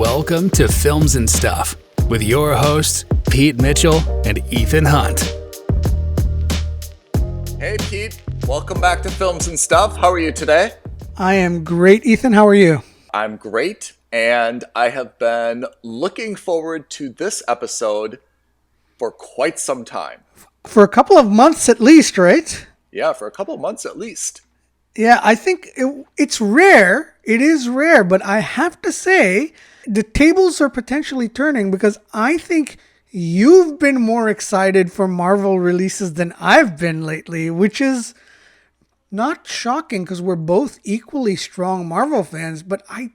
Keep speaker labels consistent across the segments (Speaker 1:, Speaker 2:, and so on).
Speaker 1: Welcome to Films and Stuff with your hosts, Pete Mitchell and Ethan Hunt.
Speaker 2: Hey Pete, welcome back to Films and Stuff. How are you today?
Speaker 3: I am great, Ethan. How are you?
Speaker 2: I'm great, and I have been looking forward to this episode for quite some time.
Speaker 3: For a couple of months at least, right?
Speaker 2: Yeah, for a couple months at least.
Speaker 3: Yeah, I think it's rare. It is rare, but I have to say the tables are potentially turning because I think you've been more excited for Marvel releases than I've been lately, which is not shocking because we're both equally strong Marvel fans, but I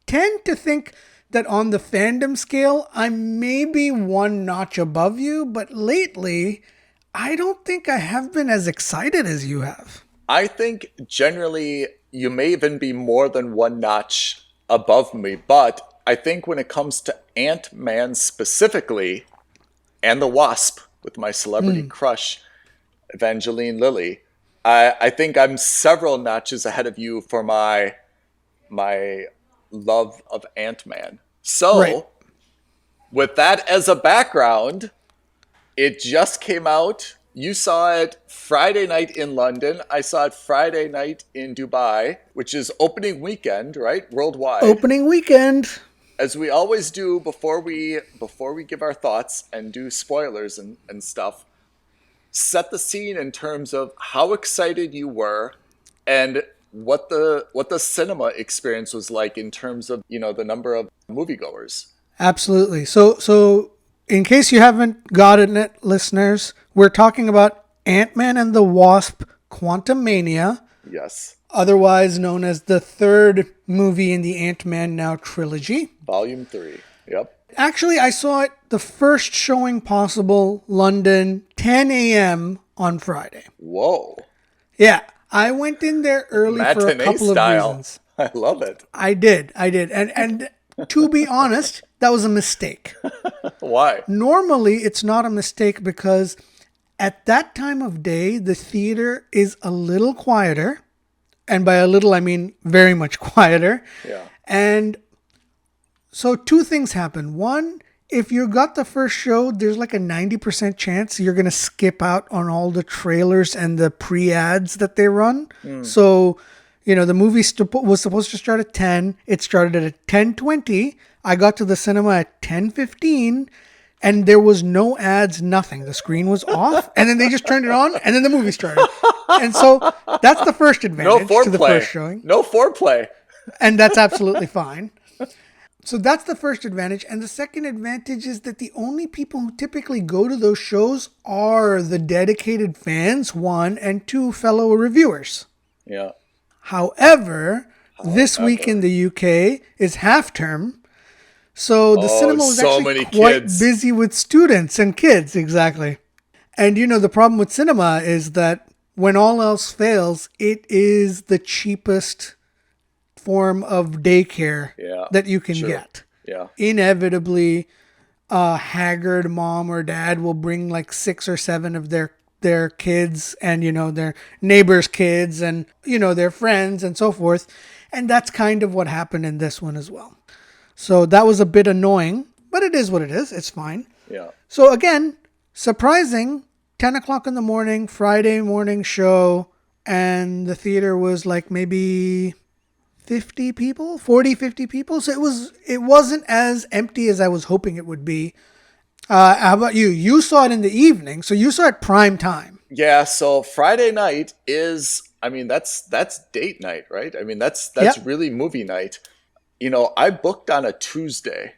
Speaker 3: tend to think that on the fandom scale, I'm maybe one notch above you, but lately, I don't think I have been as excited as you have.
Speaker 2: I think generally you may even be more than one notch above me, but I think when it comes to Ant-Man specifically, and the Wasp with my celebrity crush, Evangeline Lilly, I think I'm several notches ahead of you for my love of Ant-Man. So,
Speaker 3: Right.
Speaker 2: with that as a background, it just came out. You saw it Friday night in London. I saw it Friday night in Dubai, which is opening weekend, right? Worldwide.
Speaker 3: Opening weekend.
Speaker 2: As we always do before we give our thoughts and do spoilers and stuff, set the scene in terms of how excited you were and what the cinema experience was like in terms of, the number of moviegoers.
Speaker 3: Absolutely. So in case you haven't gotten it, listeners, we're talking about Ant-Man and the Wasp: Quantumania,
Speaker 2: Yes.
Speaker 3: otherwise known as the third movie in the Ant-Man Now trilogy.
Speaker 2: Volume 3. Yep.
Speaker 3: Actually, I saw it the first showing possible, London, 10 a.m. on Friday.
Speaker 2: Whoa.
Speaker 3: Yeah, I went in there early for a
Speaker 2: Matinee
Speaker 3: couple
Speaker 2: style.
Speaker 3: of reasons.
Speaker 2: I love it.
Speaker 3: I did. And to be honest, that was a mistake.
Speaker 2: Why?
Speaker 3: Normally, it's not a mistake because at that time of day, the theater is a little quieter. And by a little, I mean very much quieter.
Speaker 2: Yeah.
Speaker 3: And so two things happen. One, if you got the first show, there's like a 90% chance you're going to skip out on all the trailers and the pre-ads that they run. So, the movie was supposed to start at 10. It started at 10:20. I got to the cinema at 10:15. And there was no ads, nothing. The screen was off, and then they just turned it on, and then the movie started. And so that's the first advantage to the first showing.
Speaker 2: No foreplay.
Speaker 3: And that's absolutely fine. So that's the first advantage. And the second advantage is that the only people who typically go to those shows are the dedicated fans, one, and two, fellow reviewers.
Speaker 2: Yeah.
Speaker 3: However, this week in the UK is half term. So the cinema was actually quite busy with students and kids, exactly. And the problem with cinema is that when all else fails, it is the cheapest form of daycare that you can get.
Speaker 2: Yeah.
Speaker 3: Inevitably, a haggard mom or dad will bring like 6 or 7 of their kids and, their neighbors' kids and, their friends and so forth. And that's kind of what happened in this one as well. So that was a bit annoying, but it is what it is. It's fine.
Speaker 2: Yeah.
Speaker 3: So again, surprising, 10 o'clock in the morning, Friday morning show, and the theater was like maybe 50 people, 40, 50 people. So it wasn't as empty as I was hoping it would be. How about you? You saw it in the evening, so you saw it prime time.
Speaker 2: Yeah, so Friday night is, that's date night, right? That's really movie night. I booked on a Tuesday,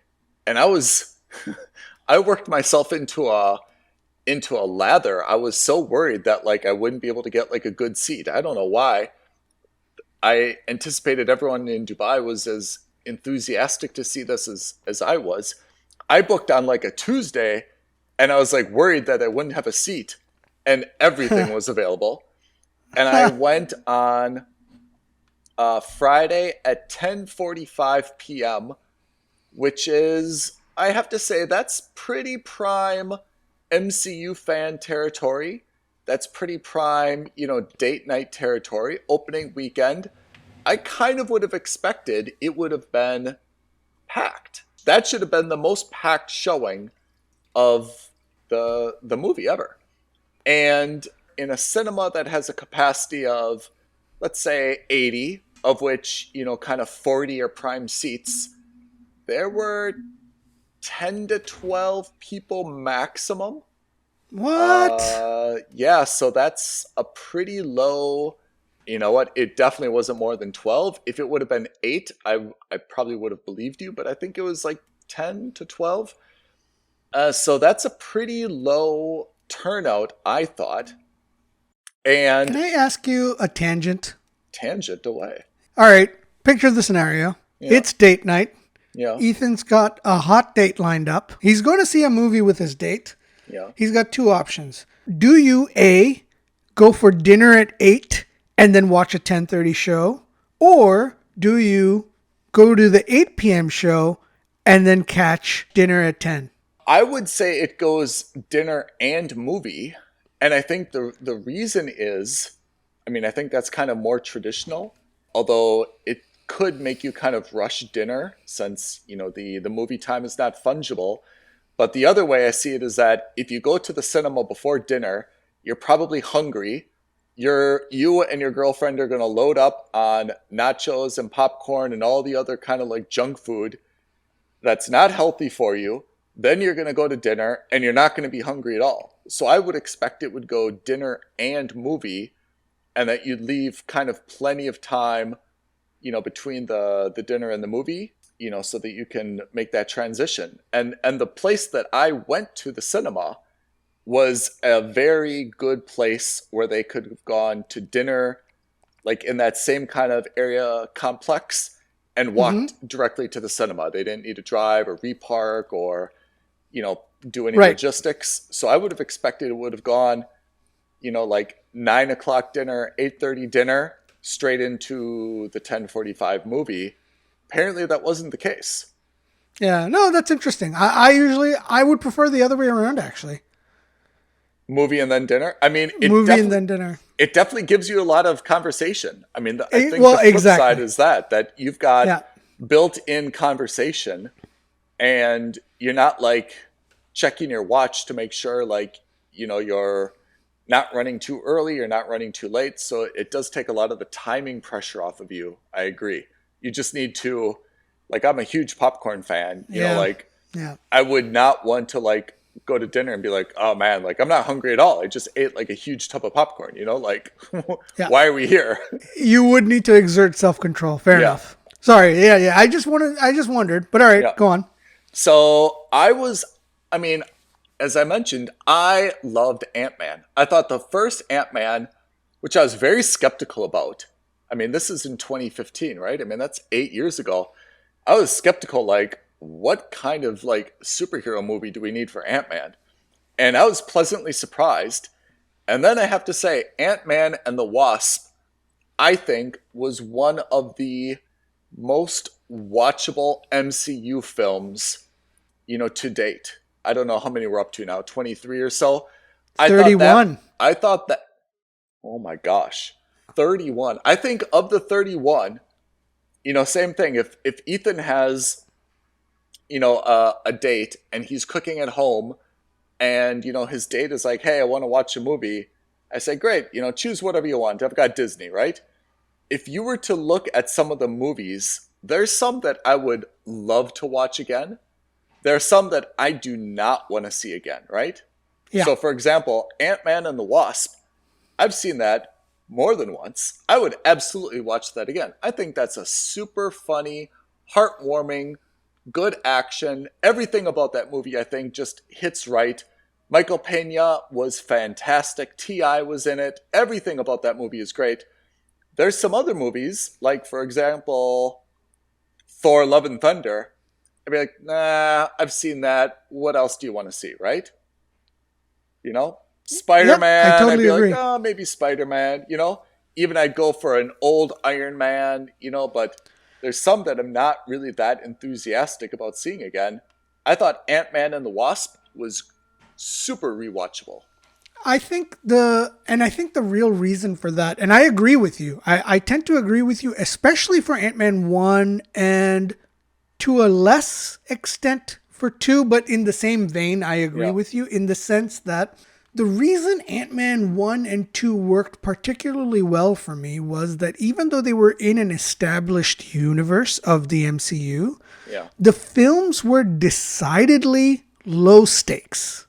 Speaker 2: and I worked myself into a lather. I was so worried that I wouldn't be able to get a good seat. I don't know why. I anticipated everyone in Dubai was as enthusiastic to see this as I was. I booked on a Tuesday, and I was worried that I wouldn't have a seat, and everything was available. And I went on Friday at 10:45 p.m., which is, I have to say, that's pretty prime MCU fan territory. That's pretty prime, date night territory, opening weekend. I kind of would have expected it would have been packed. That should have been the most packed showing of the movie ever. And in a cinema that has a capacity of, let's say, 80, of which, kind of 40 are prime seats, there were 10 to 12 people maximum.
Speaker 3: What?
Speaker 2: Yeah, so that's a pretty low. You know what? It definitely wasn't more than 12. If it would have been 8, I probably would have believed you, but I think it was like 10 to 12. So that's a pretty low turnout, I thought. And
Speaker 3: can I ask you a tangent?
Speaker 2: Tangent away.
Speaker 3: All right. Picture the scenario.
Speaker 2: Yeah.
Speaker 3: It's date night.
Speaker 2: Yeah.
Speaker 3: Ethan's got a hot date lined up. He's going to see a movie with his date.
Speaker 2: Yeah.
Speaker 3: He's got 2 options. Do you A, go for dinner at 8 and then watch a 10:30 show? Or do you go to the 8 p.m. show and then catch dinner at 10?
Speaker 2: I would say it goes dinner and movie. And I think the reason is, I think that's kind of more traditional, although it could make you kind of rush dinner since, the movie time is not fungible. But the other way I see it is that if you go to the cinema before dinner, you're probably hungry. You and your girlfriend are going to load up on nachos and popcorn and all the other kind of like junk food that's not healthy for you. Then you're going to go to dinner and you're not going to be hungry at all. So I would expect it would go dinner and movie, and that you'd leave kind of plenty of time, between the dinner and the movie, so that you can make that transition. And the place that I went to, the cinema, was a very good place where they could have gone to dinner, like in that same kind of area complex, and walked directly to the cinema. They didn't need to drive or repark or, do any logistics. So I would have expected it would have gone, like 9 o'clock dinner, 8:30 dinner, straight into the 10:45 movie. Apparently that wasn't the case.
Speaker 3: Yeah, no, that's interesting. I would prefer the other way around, actually.
Speaker 2: Movie and then dinner?
Speaker 3: Movie and then dinner.
Speaker 2: It definitely gives you a lot of conversation. I think the flip side is that you've got built-in conversation, and you're not like checking your watch to make sure you're not running too early, you're not running too late. So it does take a lot of the timing pressure off of you. I agree. You just need to, I'm a huge popcorn fan, I would not want to go to dinner and be like, oh man, I'm not hungry at all. I just ate a huge tub of popcorn, why are we here?
Speaker 3: You would need to exert self-control. Fair enough. Sorry. Yeah. I just wondered, but all right, go on.
Speaker 2: So as I mentioned, I loved Ant-Man. I thought the first Ant-Man, which I was very skeptical about. This is in 2015, right? That's 8 years ago. I was skeptical, what kind of superhero movie do we need for Ant-Man? And I was pleasantly surprised. And then I have to say, Ant-Man and the Wasp, I think, was one of the most watchable MCU films, to date. I don't know how many we're up to now, 23 or so.
Speaker 3: 31.
Speaker 2: I thought that, oh my gosh, 31. I think of the 31, same thing. If Ethan has, a date and he's cooking at home and, his date is like, hey, I want to watch a movie. I say, great, choose whatever you want. I've got Disney, right? If you were to look at some of the movies, there's some that I would love to watch again. There are some that I do not want to see again, right? Yeah. So, for example, Ant-Man and the Wasp, I've seen that more than once. I would absolutely watch that again. I think that's a super funny, heartwarming, good action. Everything about that movie, I think, just hits right. Michael Pena was fantastic. T.I. was in it. Everything about that movie is great. There's some other movies, for example, Thor: Love and Thunder. I'd be like, nah, I've seen that. What else do you want to see, right? Spider-Man.
Speaker 3: Yep, I totally agree.
Speaker 2: Like, oh, maybe Spider-Man, Even I'd go for an old Iron Man, but there's some that I'm not really that enthusiastic about seeing again. I thought Ant-Man and the Wasp was super rewatchable.
Speaker 3: I think the real reason for that, and I agree with you. I tend to agree with you, especially for Ant-Man 1 and to a less extent for 2, but in the same vein, I agree with you in the sense that the reason Ant-Man 1 and 2 worked particularly well for me was that even though they were in an established universe of the MCU, the films were decidedly low stakes.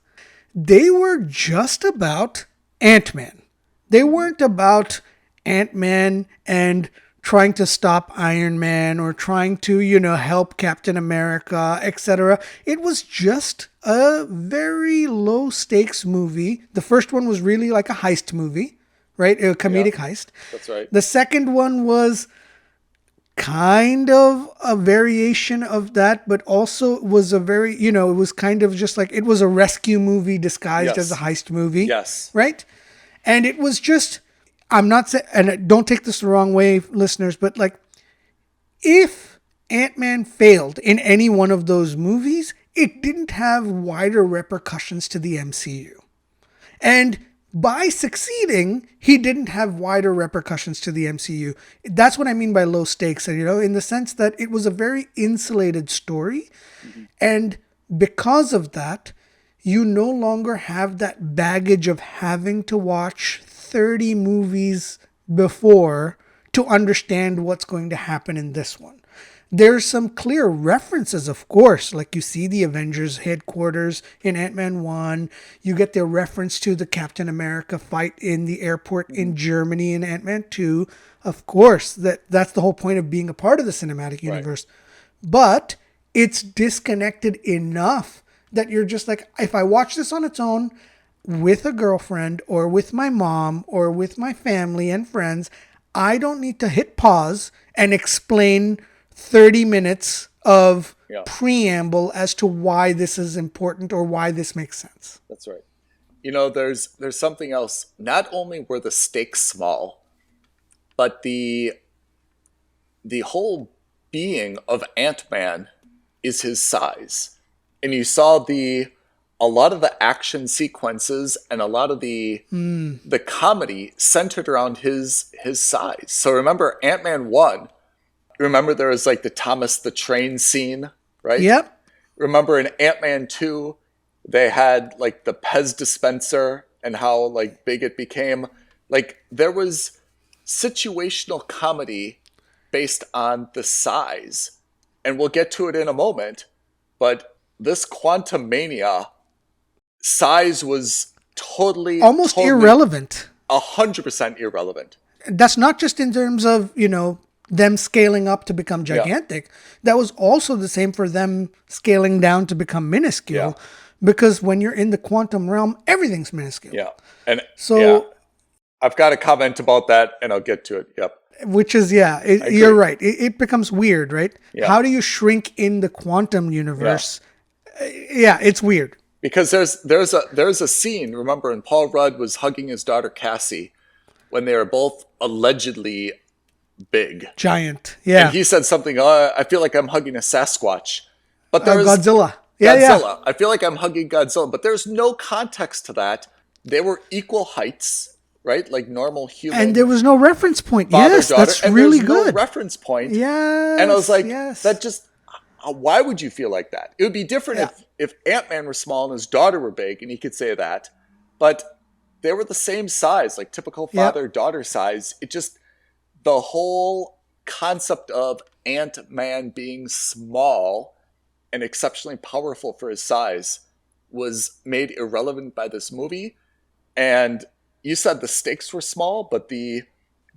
Speaker 3: They were just about Ant-Man. They weren't about Ant-Man and trying to stop Iron Man or trying to, help Captain America, etc. It was just a very low stakes movie. The first one was really like a heist movie, right? A comedic heist.
Speaker 2: That's right.
Speaker 3: The second one was kind of a variation of that, but also was a very, it was kind of just like, it was a rescue movie disguised as a heist movie.
Speaker 2: Yes.
Speaker 3: Right? And it was just, I'm not saying, and don't take this the wrong way, listeners, but like, if Ant-Man failed in any one of those movies, it didn't have wider repercussions to the MCU. And by succeeding, he didn't have wider repercussions to the MCU. That's what I mean by low stakes, in the sense that it was a very insulated story. Mm-hmm. And because of that, you no longer have that baggage of having to watch 30 movies before to understand what's going to happen in this one. There's some clear references, of course, like you see the Avengers headquarters in Ant-Man 1. You get the reference to the Captain America fight in the airport in Germany in Ant-Man 2. Of course, that's the whole point of being a part of the cinematic universe. Right. But it's disconnected enough that you're just like, if I watch this on its own with a girlfriend or with my mom or with my family and friends, I don't need to hit pause and explain 30 minutes of preamble as to why this is important or why this makes sense.
Speaker 2: That's right. There's something else. Not only were the stakes small, but the whole being of Ant-Man is his size. And you saw a lot of the action sequences and a lot of the comedy centered around his size. So remember Ant-Man 1, remember there was like the Thomas the Train scene, right?
Speaker 3: Yep.
Speaker 2: Remember in Ant-Man 2, they had like the Pez dispenser and how like big it became. Like there was situational comedy based on the size. And we'll get to it in a moment. But this Quantumania size was totally
Speaker 3: irrelevant.
Speaker 2: 100% irrelevant.
Speaker 3: That's not just in terms of, them scaling up to become gigantic. Yeah. That was also the same for them scaling down to become minuscule. Yeah. Because when you're in the quantum realm, everything's minuscule.
Speaker 2: Yeah. And so I've got a comment about that and I'll get to it. Yep.
Speaker 3: Which is, you're right. It becomes weird, right? Yeah. How do you shrink in the quantum universe? Yeah, it's weird.
Speaker 2: Because there's a scene, remember, and Paul Rudd was hugging his daughter Cassie when they were both allegedly big.
Speaker 3: Giant, yeah.
Speaker 2: And he said something, I feel like I'm hugging a Sasquatch. But there was
Speaker 3: Godzilla.
Speaker 2: Godzilla. I feel like I'm hugging Godzilla, but there's no context to that. They were equal heights, right? Like normal human.
Speaker 3: And there was no reference point. Yes, that's really good.
Speaker 2: No reference point.
Speaker 3: Yeah.
Speaker 2: And I was like, that just, why would you feel like that? It would be different if Ant-Man were small and his daughter were big, and he could say that. But they were the same size, like typical father-daughter size. It just, the whole concept of Ant-Man being small and exceptionally powerful for his size was made irrelevant by this movie. And you said the stakes were small, but the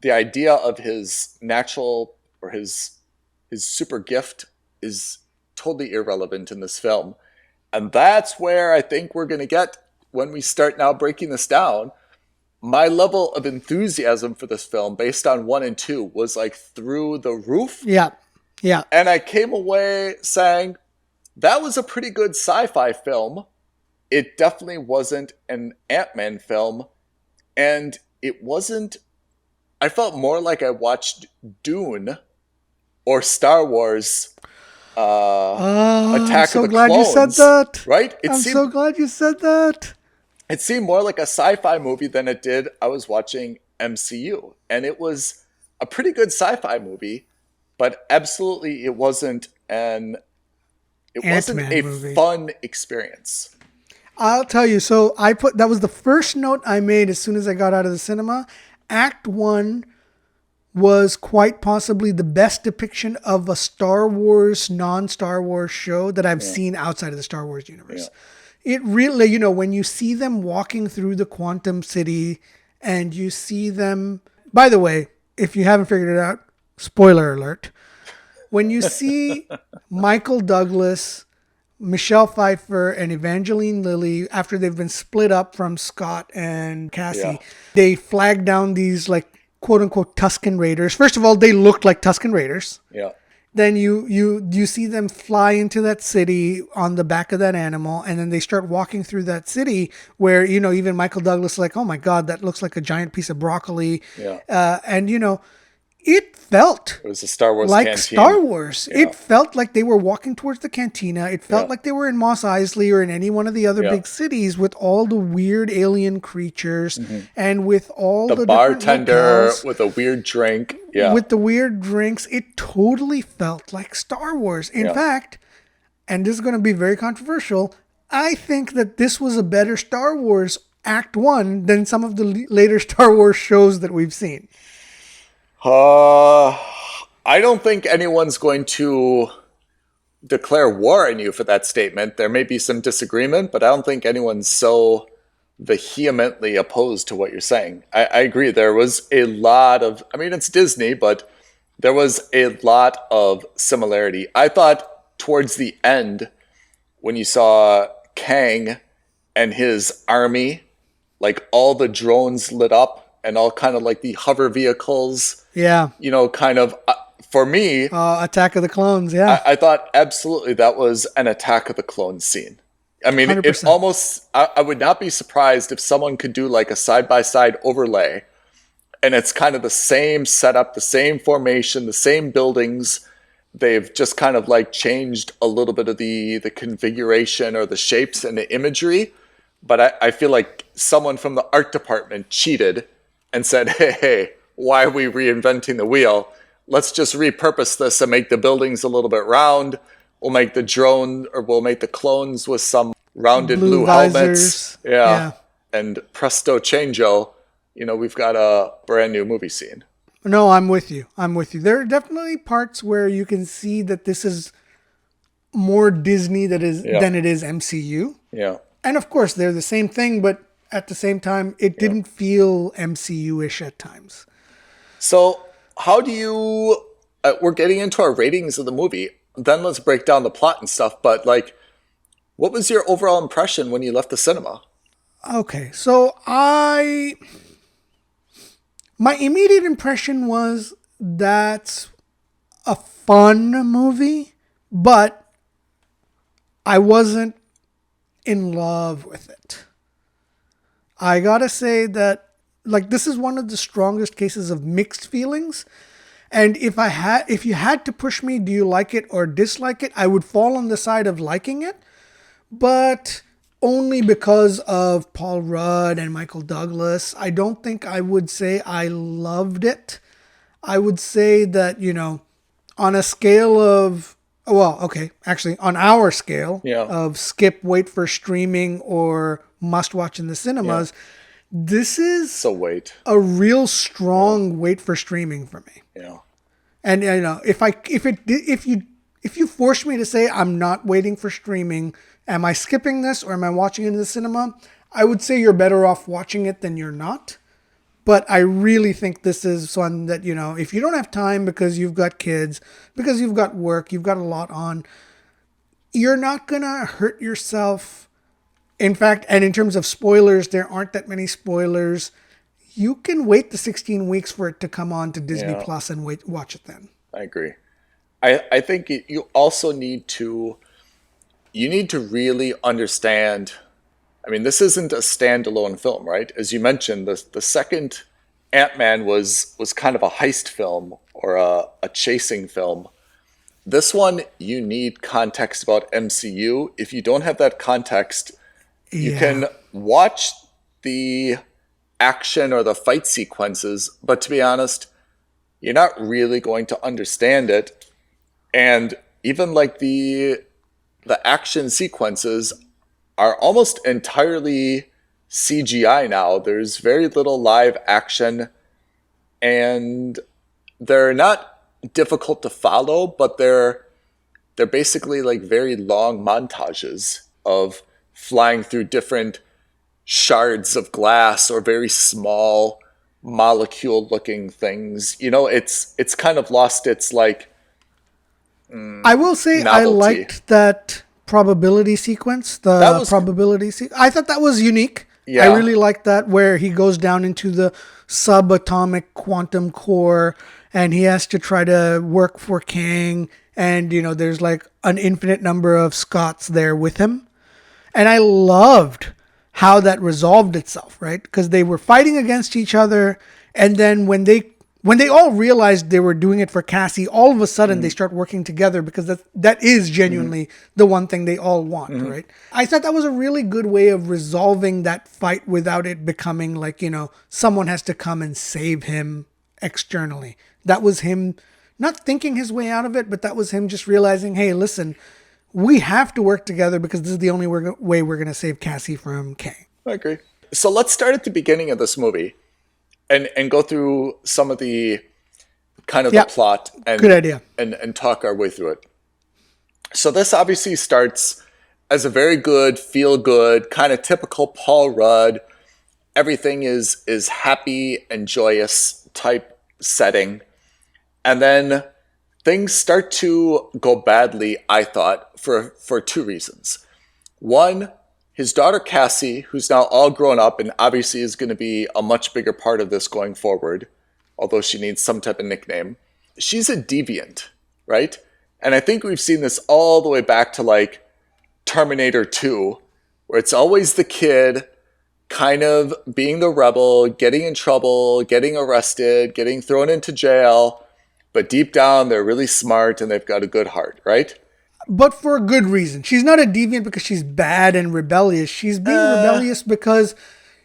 Speaker 2: idea of his natural or his super gift is totally irrelevant in this film. And that's where I think we're going to get when we start now breaking this down. My level of enthusiasm for this film based on 1 and 2 was like through the roof.
Speaker 3: Yeah. Yeah.
Speaker 2: And I came away saying that was a pretty good sci-fi film. It definitely wasn't an Ant-Man film. And it wasn't, I felt more like I watched Dune or Star Wars Attack of the Clones. I'm so glad you said that. Right?
Speaker 3: So glad you said that.
Speaker 2: It seemed more like a sci-fi movie than it did I was watching MCU. And it was a pretty good sci-fi movie, but absolutely it wasn't and it
Speaker 3: Ant-Man
Speaker 2: wasn't a
Speaker 3: movie.
Speaker 2: fun experience.
Speaker 3: I'll tell you. So that was the first note I made as soon as I got out of the cinema. Act 1 was quite possibly the best depiction of a Star Wars, non-Star Wars show that I've seen outside of the Star Wars universe. Yeah. It really, when you see them walking through the Quantum City and you see them, by the way, if you haven't figured it out, spoiler alert, when you see Michael Douglas, Michelle Pfeiffer, and Evangeline Lilly, after they've been split up from Scott and Cassie, they flag down these quote unquote Tusken Raiders. First of all, they looked like Tusken Raiders.
Speaker 2: Yeah.
Speaker 3: Then you see them fly into that city on the back of that animal, and then they start walking through that city where, even Michael Douglas is like, oh my God, that looks like a giant piece of broccoli.
Speaker 2: Yeah.
Speaker 3: And it felt
Speaker 2: it was a Star Wars
Speaker 3: like
Speaker 2: canteen.
Speaker 3: Star Wars.
Speaker 2: Yeah.
Speaker 3: It felt like they were walking towards the cantina. It felt like they were in Mos Eisley or in any one of the other big cities with all the weird alien creatures and with all the
Speaker 2: bartender with a weird drink. Yeah.
Speaker 3: With the weird drinks. It totally felt like Star Wars. In fact, and this is going to be very controversial, I think that this was a better Star Wars Act 1 than some of the later Star Wars shows that we've seen.
Speaker 2: I don't think anyone's going to declare war on you for that statement. There may be some disagreement, but I don't think anyone's so vehemently opposed to what you're saying. I agree. There was a lot of, it's Disney, but there was a lot of similarity. I thought towards the end, when you saw Kang and his army, all the drones lit up, and all kind of the hover vehicles. Yeah. Kind of, for me...
Speaker 3: Attack of the Clones, yeah.
Speaker 2: I thought absolutely that was an Attack of the Clones scene. 100%. It almost... I would not be surprised if someone could do a side-by-side overlay, and it's kind of the same setup, the same formation, the same buildings. They've just kind of changed a little bit of the configuration or the shapes and the imagery. But I feel like someone from the art department cheated and said, hey, why are we reinventing the wheel? Let's just repurpose this and make the buildings a little bit round. We'll make the drone, or we'll make the clones with some rounded blue helmets. Yeah. And presto changeo, we've got a brand new movie scene.
Speaker 3: No, I'm with you. There are definitely parts where you can see that this is more Disney than it is MCU.
Speaker 2: Yeah.
Speaker 3: And of course, they're the same thing, but at the same time, it didn't feel MCU-ish at times.
Speaker 2: So how do you... we're getting into our ratings of the movie. Then let's break down the plot and stuff. But, what was your overall impression when you left the cinema?
Speaker 3: Okay, so my immediate impression was that's a fun movie, but I wasn't in love with it. I gotta say that this is one of the strongest cases of mixed feelings. And if you had to push me, do you like it or dislike it? I would fall on the side of liking it, but only because of Paul Rudd and Michael Douglas. I don't think I would say I loved it. I would say that, on a scale of, on our scale of skip, wait for streaming, or must watch in the cinemas, this is a real strong wait for streaming for me.
Speaker 2: Yeah.
Speaker 3: And if you force me to say I'm not waiting for streaming, am I skipping this or am I watching it in the cinema? I would say you're better off watching it than you're not. But I really think this is one that, if you don't have time because you've got kids, because you've got work, you've got a lot on, you're not going to hurt yourself. In fact, and in terms of spoilers, there aren't that many spoilers. You can wait the 16 weeks for it to come on to Disney Plus and watch it then.
Speaker 2: I agree. I think you also need to really understand. This isn't a standalone film, right? As you mentioned, the second Ant-Man was kind of a heist film or a chasing film. This one, you need context about MCU. If you don't have that context, you can watch the action or the fight sequences, but to be honest, you're not really going to understand it. And even like the action sequences are almost entirely CGI now. There's very little live action, and they're not difficult to follow, but they're basically like very long montages of flying through different shards of glass or very small molecule looking things. You know, it's kind of lost its like
Speaker 3: I will say
Speaker 2: novelty.
Speaker 3: I liked that probability sequence. I thought that was unique.
Speaker 2: Yeah.
Speaker 3: I really liked that, where he goes down into the subatomic quantum core and he has to try to work for Kang, and you know there's like an infinite number of Scots there with him. And I loved how that resolved itself, right? Because they were fighting against each other, and then when they all realized they were doing it for Cassie, all of a sudden they start working together, because that is genuinely the one thing they all want, right? I thought that was a really good way of resolving that fight without it becoming like, you know, someone has to come and save him externally. That was him not thinking his way out of it, but that was him just realizing, hey, listen, we have to work together because this is the only way we're going to save Cassie from Kang.
Speaker 2: I agree. So let's start at the beginning of this movie and go through some of the kind of the plot and
Speaker 3: good idea.
Speaker 2: And talk our way through it. So this obviously starts as a very good, feel good, kind of typical Paul Rudd. Everything is happy and joyous type setting. And then things start to go badly, I thought, for two reasons. One, his daughter Cassie, who's now all grown up and obviously is going to be a much bigger part of this going forward, although she needs some type of nickname. She's a deviant, right? And I think we've seen this all the way back to like Terminator 2, where it's always the kid kind of being the rebel, getting in trouble, getting arrested, getting thrown into jail. But deep down, they're really smart and they've got a good heart, right?
Speaker 3: But for a good reason. She's not a deviant because she's bad and rebellious. She's being rebellious because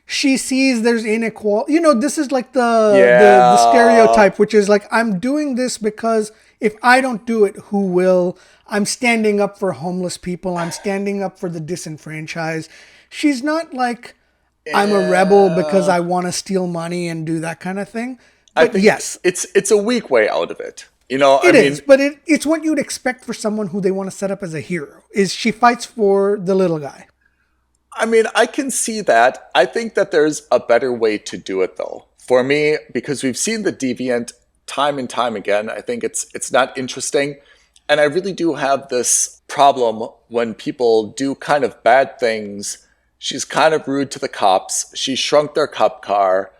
Speaker 3: she sees there's inequality. You know, this is like the stereotype, which is like, I'm doing this because if I don't do it, who will? I'm standing up for homeless people. I'm standing up for the disenfranchised. She's not like, I'm a rebel because I want to steal money and do that kind of thing. But yes,
Speaker 2: it's a weak way out of it. You know,
Speaker 3: it is, but it's what you'd expect for someone who they want to set up as a hero. Is she fights for the little guy?
Speaker 2: I mean, I can see that. I think that there's a better way to do it, though. For me, because we've seen the deviant time and time again, I think it's not interesting, and I really do have this problem when people do kind of bad things. She's kind of rude to the cops. She shrunk their cop car.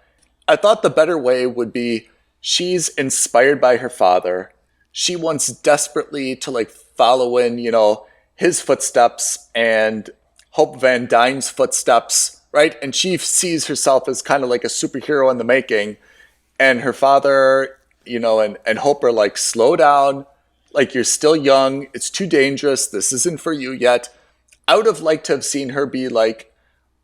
Speaker 2: I thought the better way would be she's inspired by her father. She wants desperately to like follow in, you know, his footsteps and Hope Van Dyne's footsteps, right? And she sees herself as kind of like a superhero in the making. And her father, you know, and Hope are like, slow down. Like, you're still young. It's too dangerous. This isn't for you yet. I would have liked to have seen her be like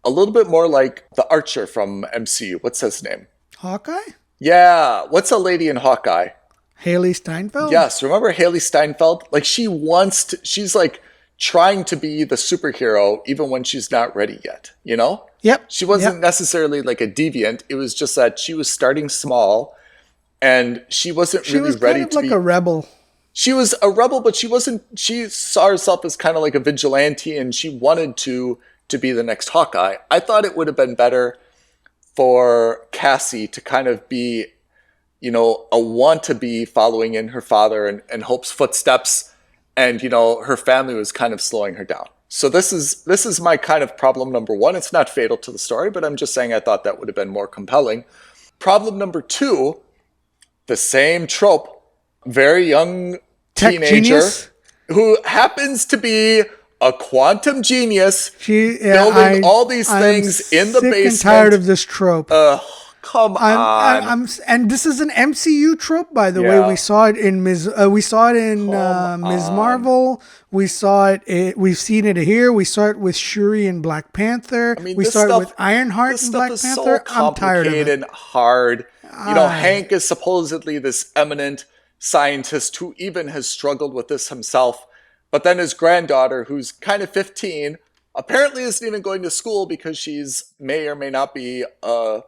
Speaker 2: a little bit more like the Archer from MCU. What's his name?
Speaker 3: Hawkeye?
Speaker 2: Yeah. What's a lady in Hawkeye?
Speaker 3: Haley Steinfeld?
Speaker 2: Yes. Remember Haley Steinfeld? Like, she's like trying to be the superhero even when she's not ready yet, you know?
Speaker 3: Yep.
Speaker 2: She wasn't necessarily like a deviant. It was just that she was starting small and she wasn't really ready to be. She was
Speaker 3: like a rebel.
Speaker 2: She was a rebel, but she saw herself as kind of like a vigilante and she wanted to be the next Hawkeye. I thought it would have been better for Cassie to kind of be, you know, a want-to-be following in her father and Hope's footsteps, and, you know, her family was kind of slowing her down. So this is my kind of problem number one. It's not fatal to the story, but I'm just saying I thought that would have been more compelling. Problem number two, the same trope, very young teenager who happens to be a quantum genius, building all these things in the basement.
Speaker 3: I'm tired of this trope.
Speaker 2: Come on.
Speaker 3: And this is an MCU trope, by the way. We saw it in Ms. Marvel. We saw it. We've seen it here. We saw it with Shuri and Black Panther.
Speaker 2: I mean,
Speaker 3: we saw it with Ironheart and Black Panther.
Speaker 2: So
Speaker 3: I'm tired of it.
Speaker 2: And hard. You know, Hank is supposedly this eminent scientist who even has struggled with this himself. But then his granddaughter, who's kind of 15, apparently isn't even going to school because she's may or may not be a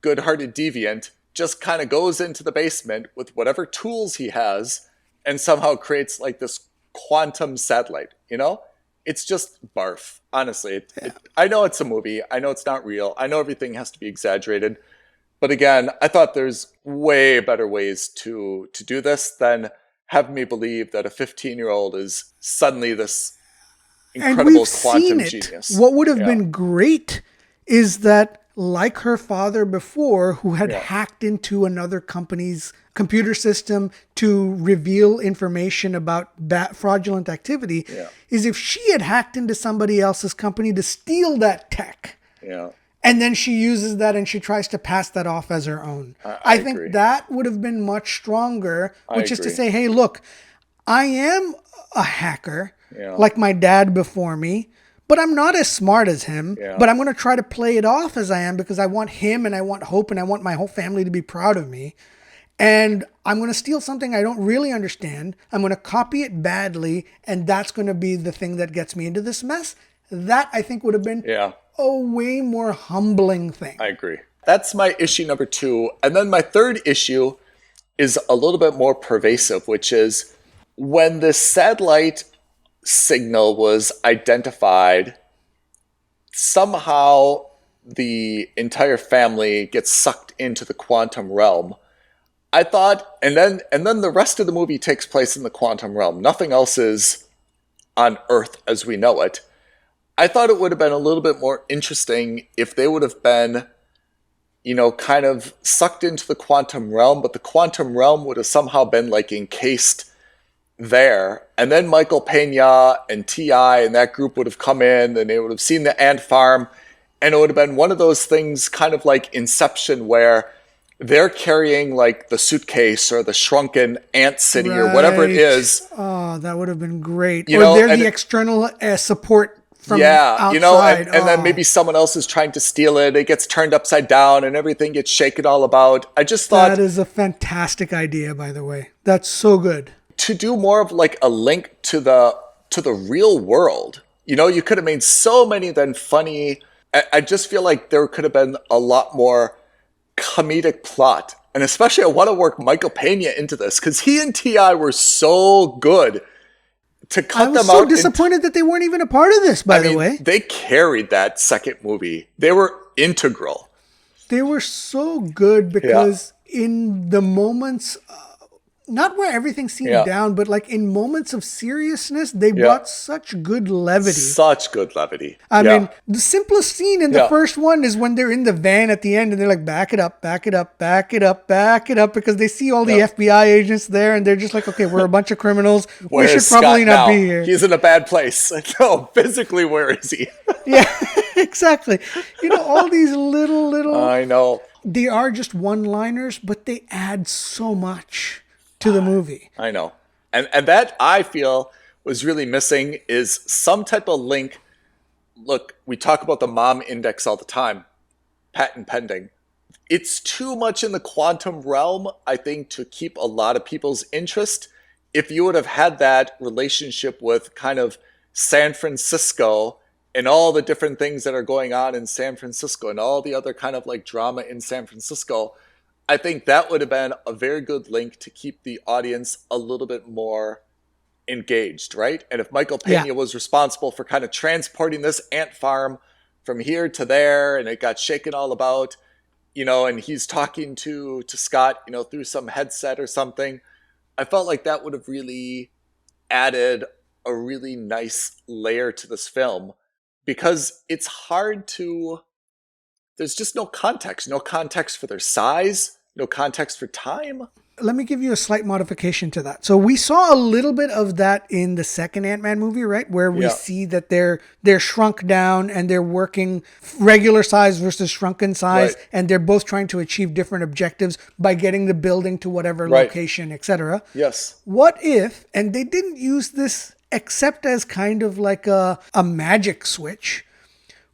Speaker 2: good-hearted deviant, just kind of goes into the basement with whatever tools he has and somehow creates like this quantum satellite, you know? It's just barf, honestly. I know it's a movie. I know it's not real. I know everything has to be exaggerated. But again, I thought there's way better ways to do this than have me believe that a 15-year-old is suddenly this incredible quantum genius.
Speaker 3: What would have been great is that, like her father before, who had hacked into another company's computer system to reveal information about fraudulent activity, is if she had hacked into somebody else's company to steal that tech.
Speaker 2: Yeah.
Speaker 3: And then she uses that and she tries to pass that off as her own. I think that would have been much stronger, which is to say, hey, look, I am a hacker, like my dad before me, but I'm not as smart as him. But I'm going to try to play it off as I am because I want him and I want Hope and I want my whole family to be proud of me. And I'm going to steal something I don't really understand. I'm going to copy it badly. And that's going to be the thing that gets me into this mess. That, I think, would have been a way more humbling thing.
Speaker 2: I agree. That's my issue number 2. And then my third issue is a little bit more pervasive, which is when the satellite signal was identified, somehow the entire family gets sucked into the quantum realm. I thought, and then the rest of the movie takes place in the quantum realm. Nothing else is on Earth as we know it. I thought it would have been a little bit more interesting if they would have been, you know, kind of sucked into the quantum realm, but the quantum realm would have somehow been like encased there. And then Michael Pena and T.I. and that group would have come in and they would have seen the ant farm. And it would have been one of those things kind of like Inception where they're carrying like the suitcase or the shrunken ant city or whatever it is.
Speaker 3: Oh, that would have been great.
Speaker 2: You
Speaker 3: or
Speaker 2: know,
Speaker 3: they're the external support from outside.
Speaker 2: You know, and then maybe someone else is trying to steal it. It gets turned upside down and everything gets shaken all about. I just thought
Speaker 3: that is a fantastic idea, by the way. That's so good.
Speaker 2: To do more of like a link to the real world. You know, you could have made so many then funny. I just feel like there could have been a lot more comedic plot. And especially I want to work Michael Pena into this because he and T.I. were so good. To cut them out. I was so
Speaker 3: disappointed that they weren't even a part of this, by the way.
Speaker 2: They carried that second movie. They were integral.
Speaker 3: They were so good because in the moments, not where everything seemed down, but like in moments of seriousness, they brought such good levity.
Speaker 2: Such good levity.
Speaker 3: I mean, the simplest scene in the first one is when they're in the van at the end and they're like, back it up, back it up, back it up, back it up, because they see all the FBI agents there and they're just like, okay, we're a bunch of criminals. We should probably not be here.
Speaker 2: He's in a bad place. No, physically, where is he?
Speaker 3: Yeah, exactly. You know, all these little...
Speaker 2: I know.
Speaker 3: They are just one-liners, but they add so much to the movie.
Speaker 2: I know. And that I feel was really missing is some type of link. Look, we talk about the mom index all the time, patent pending. It's too much in the quantum realm, I think, to keep a lot of people's interest. If you would have had that relationship with kind of San Francisco and all the different things that are going on in San Francisco and all the other kind of like drama in San Francisco, I think that would have been a very good link to keep the audience a little bit more engaged, right? And if Michael Pena was responsible for kind of transporting this ant farm from here to there and it got shaken all about, you know, and he's talking to Scott, you know, through some headset or something, I felt like that would have really added a really nice layer to this film because it's hard to, there's just no context for their size, no context for time.
Speaker 3: Let me give you a slight modification to that. So we saw a little bit of that in the second Ant-Man movie, right? Where we see that they're shrunk down and they're working regular size versus shrunken size. Right. And they're both trying to achieve different objectives by getting the building to whatever location, etc.
Speaker 2: Yes.
Speaker 3: What if, and they didn't use this except as kind of like a magic switch,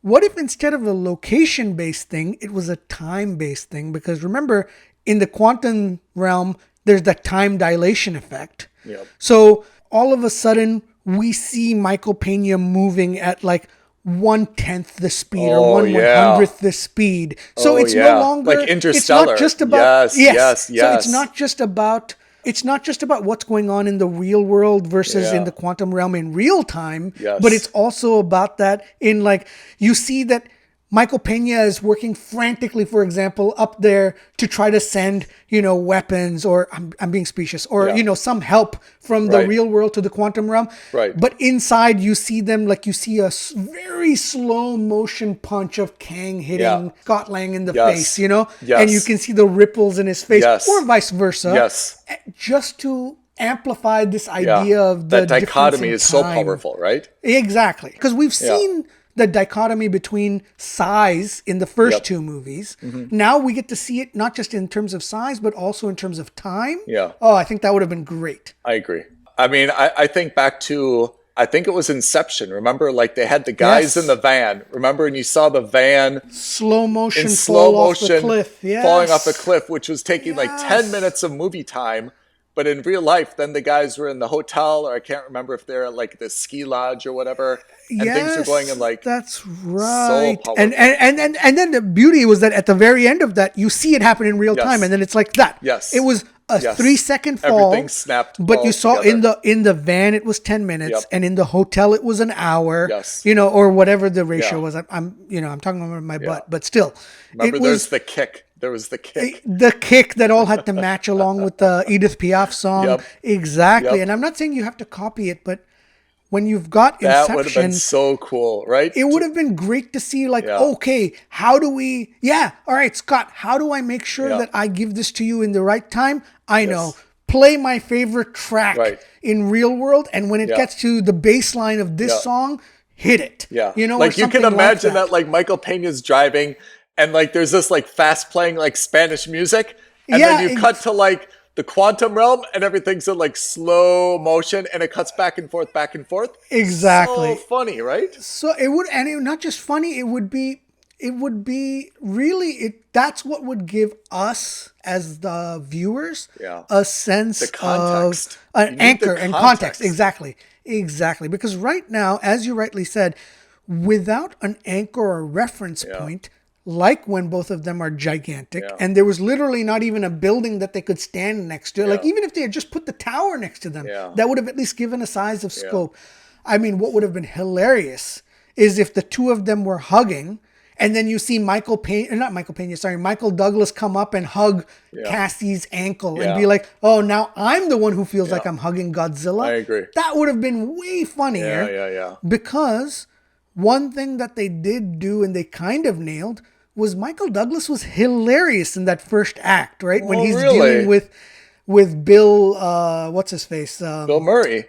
Speaker 3: what if instead of a location-based thing, it was a time-based thing? Because remember, in the quantum realm, there's that time dilation effect.
Speaker 2: Yep.
Speaker 3: So all of a sudden we see Michael Pena moving at like 1/10 the speed or 1/100th the speed. So it's no longer
Speaker 2: like Interstellar.
Speaker 3: It's not just about
Speaker 2: yes.
Speaker 3: So it's not just about what's going on in the real world versus in the quantum realm in real time, but it's also about that in like you see that Michael Pena is working frantically, for example, up there to try to send, weapons or I'm being specious or, some help from the real world to the quantum realm.
Speaker 2: Right.
Speaker 3: But inside you see them like you see a very slow motion punch of Kang hitting Scott Lang in the face, and you can see the ripples in his face or vice versa.
Speaker 2: Yes.
Speaker 3: Just to amplify this idea of the
Speaker 2: that dichotomy is so powerful, right?
Speaker 3: Exactly. Because we've seen the dichotomy between size in the first two movies. Mm-hmm. Now we get to see it not just in terms of size, but also in terms of time.
Speaker 2: Yeah.
Speaker 3: Oh, I think that would have been great.
Speaker 2: I agree. I mean, I think back to, I think it was Inception. Remember, like they had the guys in the van. Remember, and you saw the van
Speaker 3: slow motion
Speaker 2: off
Speaker 3: the cliff.
Speaker 2: Falling off a cliff, which was taking like 10 minutes of movie time. But in real life, then the guys were in the hotel, or I can't remember if they're at like the ski lodge or whatever, and things were going in like
Speaker 3: that's right.
Speaker 2: So
Speaker 3: and then the beauty was that at the very end of that, you see it happen in real time, and then it's like that.
Speaker 2: Yes,
Speaker 3: it was a 3-second fall.
Speaker 2: Everything snapped.
Speaker 3: But you saw together. in the van it was 10 minutes, and in the hotel it was an hour.
Speaker 2: Yes,
Speaker 3: or whatever the ratio was. I'm talking about my butt, but still,
Speaker 2: remember there's the kick. There was the kick.
Speaker 3: The kick that all had to match along with the Edith Piaf song.
Speaker 2: Yep.
Speaker 3: Exactly. Yep. And I'm not saying you have to copy it, but when you've got Inception...
Speaker 2: That would have been so cool, right?
Speaker 3: It would have been great to see okay, how do we... Yeah, all right, Scott, how do I make sure that I give this to you in the right time? I know. Play my favorite track in real world, and when it gets to the bass line of this song, hit it.
Speaker 2: Yeah. Like you can imagine that like Michael Pena's driving... And like there's this like fast playing like Spanish music, and then you cut to like the quantum realm, and everything's in like slow motion, and it cuts back and forth.
Speaker 3: Exactly.
Speaker 2: So funny, right?
Speaker 3: So it would, and it, not just funny. It would be really. That's what would give us as the viewers a sense
Speaker 2: the context.
Speaker 3: Of an anchor and context. Exactly. Because right now, as you rightly said, without an anchor or reference point. Like when both of them are gigantic, and there was literally not even a building that they could stand next to. Like even if they had just put the tower next to them, that would have at least given a size of scope. I mean, what would have been hilarious is if the two of them were hugging, and then you see Michael Douglas come up and hug Cassie's ankle and be like, "Oh, now I'm the one who feels like I'm hugging Godzilla."
Speaker 2: I agree.
Speaker 3: That would have been way funnier.
Speaker 2: Yeah.
Speaker 3: Because one thing that they did do and they kind of nailed was Michael Douglas was hilarious in that first act, right? When he's dealing with Bill, what's his face?
Speaker 2: Bill Murray.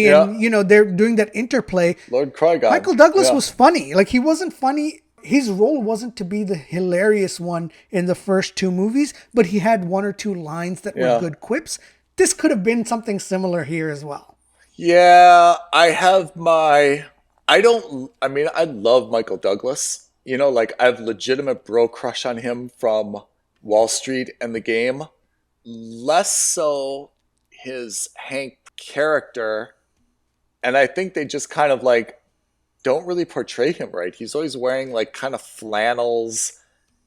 Speaker 3: And, they're doing that interplay.
Speaker 2: Lord Krygon.
Speaker 3: Michael Douglas was funny. Like, he wasn't funny. His role wasn't to be the hilarious one in the first two movies, but he had one or two lines that were good quips. This could have been something similar here as well.
Speaker 2: Yeah, I love Michael Douglas. Like I have legitimate bro crush on him from Wall Street and The Game. Less so his Hank character. And I think they just kind of like don't really portray him right. He's always wearing like kind of flannels.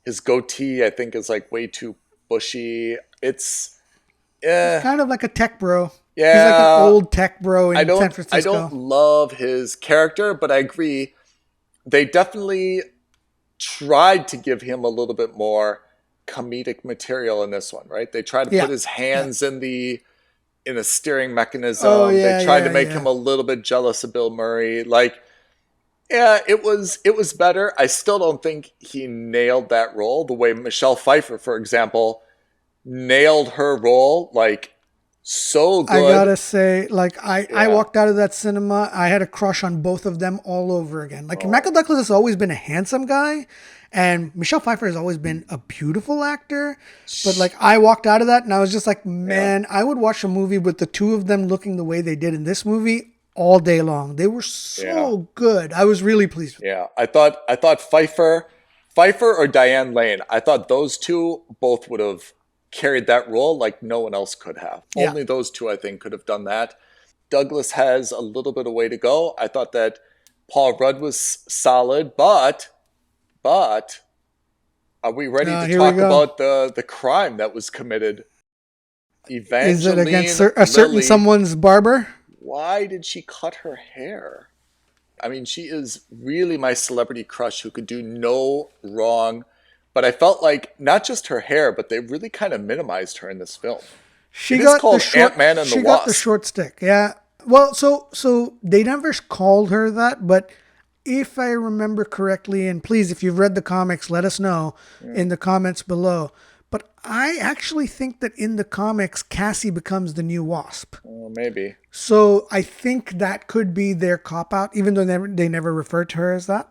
Speaker 2: His goatee, I think, is like way too bushy. It's
Speaker 3: kind of like a tech bro.
Speaker 2: Yeah.
Speaker 3: He's like an old tech bro in San Francisco.
Speaker 2: I don't love his character, but I agree. They definitely tried to give him a little bit more comedic material in this one, right? They tried to put his hands in a steering mechanism. They tried to make him a little bit jealous of Bill Murray. Like, it was better. I still don't think he nailed that role the way Michelle Pfeiffer, for example, nailed her role. Like, so good.
Speaker 3: I gotta say, like, I walked out of that cinema, I had a crush on both of them all over again. Like, Michael Douglas has always been a handsome guy, and Michelle Pfeiffer has always been a beautiful actor. But, like, I walked out of that, and I was just like, man, I would watch a movie with the two of them looking the way they did in this movie all day long. They were so good. I was really pleased with them.
Speaker 2: I thought Pfeiffer or Diane Lane, I thought those two both would have carried that role like no one else could have.
Speaker 3: Yeah.
Speaker 2: Only those two, I think, could have done that. Douglas has a little bit of way to go. I thought that Paul Rudd was solid, but are we ready to talk about the crime that was committed? Evangeline
Speaker 3: Is it against a certain
Speaker 2: Lilly,
Speaker 3: someone's barber?
Speaker 2: why did she cut her hair? I mean, she is really my celebrity crush who could do no wrong. But I felt like not just her hair, but they really kind of minimized her in this film.
Speaker 3: She got
Speaker 2: called
Speaker 3: the short,
Speaker 2: Ant-Man and the
Speaker 3: she
Speaker 2: Wasp.
Speaker 3: got the short stick. Yeah. Well, so they never called her that, but if I remember correctly, and please, if you've read the comics, let us know in the comments below. But I actually think that in the comics, Cassie becomes the new Wasp.
Speaker 2: Well, maybe.
Speaker 3: So I think that could be their cop-out, even though they never referred to her as that.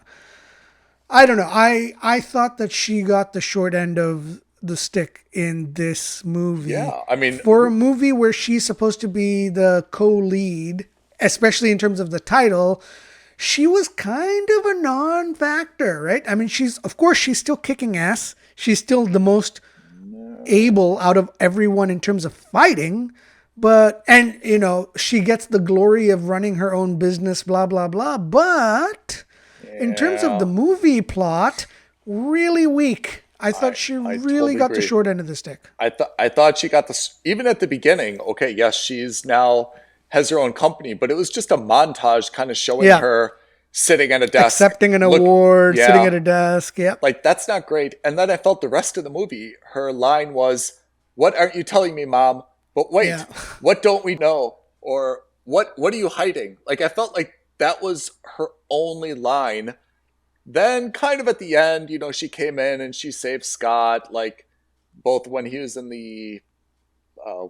Speaker 3: I don't know. I thought that she got the short end of the stick in this movie.
Speaker 2: Yeah, I mean,
Speaker 3: for a movie where she's supposed to be the co-lead, especially in terms of the title, she was kind of a non-factor, right? I mean, she's still kicking ass. She's still the most able out of everyone in terms of fighting, and she gets the glory of running her own business, blah, blah, blah. But in terms of the movie plot, really weak. I thought she really
Speaker 2: totally
Speaker 3: got
Speaker 2: agree.
Speaker 3: the short end of the stick.
Speaker 2: I thought she got this even at the beginning. Okay, yes, she's now has her own company, but it was just a montage kind of showing her sitting at a desk,
Speaker 3: accepting an award, sitting at a desk. Yeah,
Speaker 2: like that's not great. And then I felt the rest of the movie, her line was, "What aren't you telling me, Mom? But wait, what don't we know? Or what are you hiding?" Like I felt like that was her only line. Then kind of at the end, she came in and she saved Scott, like both when he was in the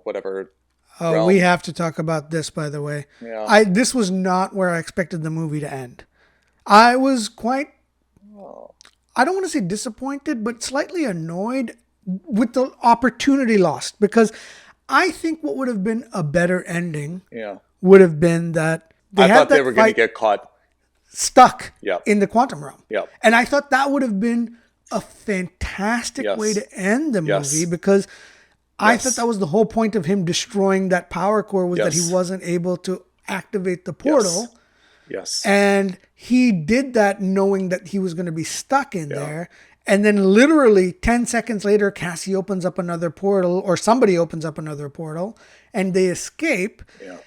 Speaker 2: whatever.
Speaker 3: Oh, we have to talk about this, by the way.
Speaker 2: Yeah.
Speaker 3: This was not where I expected the movie to end. I was quite, I don't want to say disappointed, but slightly annoyed with the opportunity lost, because I think what would have been a better ending would have been that
Speaker 2: I thought they were going to get caught
Speaker 3: stuck in the quantum realm.
Speaker 2: Yep.
Speaker 3: And I thought that would have been a fantastic way to end the movie, because I thought that was the whole point of him destroying that power core, was that he wasn't able to activate the portal.
Speaker 2: Yes.
Speaker 3: And he did that knowing that he was going to be stuck in there. And then literally 10 seconds later, Cassie opens up another portal, or somebody opens up another portal, and they escape.
Speaker 2: Yeah.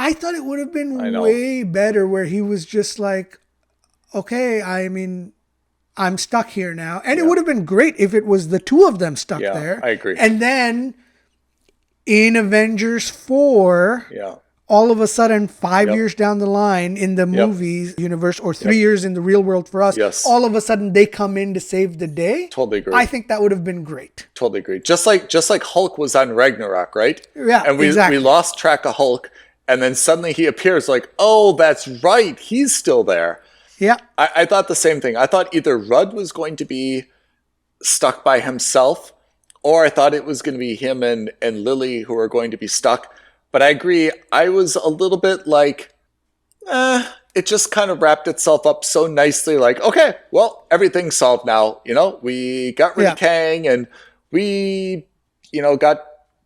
Speaker 3: I thought it would have been way better where he was just like, okay, I mean, I'm stuck here now. And it would have been great if it was the two of them stuck there.
Speaker 2: I agree.
Speaker 3: And then in Avengers 4, all of a sudden, 5 years down the line in the movies universe, or 3 years in the real world for us, all of a sudden they come in to save the day.
Speaker 2: Totally agree.
Speaker 3: I think that would have been great.
Speaker 2: Totally agree. Just like Hulk was on Ragnarok, right?
Speaker 3: Yeah,
Speaker 2: and we lost track of Hulk, and then suddenly he appears like, oh, that's right, he's still there.
Speaker 3: Yeah.
Speaker 2: I thought the same thing. I thought either Rudd was going to be stuck by himself, or I thought it was going to be him and Lily who are going to be stuck. But I agree, I was a little bit like, it just kind of wrapped itself up so nicely. Like, okay, well, everything's solved now. We got rid of Kang, and we, got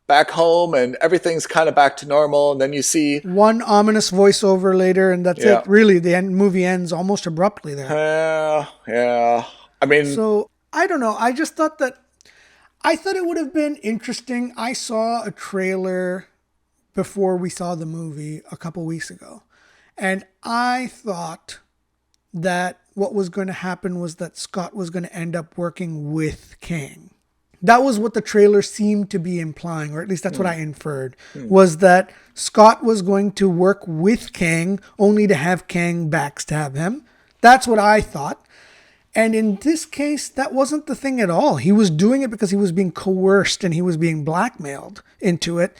Speaker 2: back home, and everything's kind of back to normal. And then you see
Speaker 3: one ominous voiceover later, and that's it. Really, the movie ends almost abruptly there.
Speaker 2: Yeah. I mean,
Speaker 3: so I don't know. I just thought it would have been interesting. I saw a trailer before we saw the movie a couple weeks ago, and I thought that what was going to happen was that Scott was going to end up working with Kang. That was what the trailer seemed to be implying, or at least that's what I inferred, was that Scott was going to work with Kang only to have Kang backstab him. That's what I thought. And in this case, that wasn't the thing at all. He was doing it because he was being coerced and he was being blackmailed into it.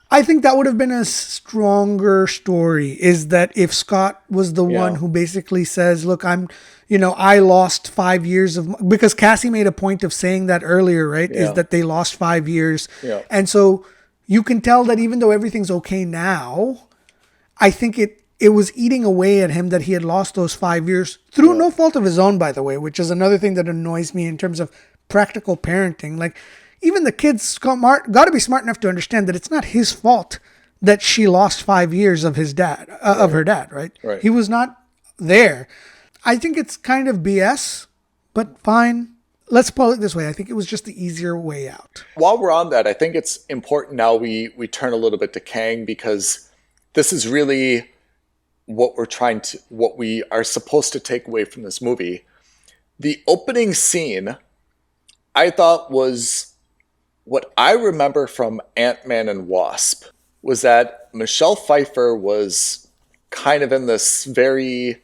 Speaker 3: I think that would have been a stronger story, is that if Scott was the one who basically says, look, I lost 5 years because Cassie made a point of saying that earlier, right? Is that they lost 5 years.
Speaker 2: Yeah.
Speaker 3: And so you can tell that even though everything's okay now, I think it was eating away at him that he had lost those 5 years through no fault of his own, by the way, which is another thing that annoys me in terms of practical parenting. Like, even the kids got to be smart enough to understand that it's not his fault that she lost 5 years of his dad, of her dad, right?
Speaker 2: Right.
Speaker 3: He was not there. I think it's kind of BS, but fine. Let's put it this way. I think it was just the easier way out.
Speaker 2: While we're on that, I think it's important now we turn a little bit to Kang, because this is really what we are supposed to take away from this movie. The opening scene, I thought, was what I remember from Ant-Man and Wasp, was that Michelle Pfeiffer was kind of in this very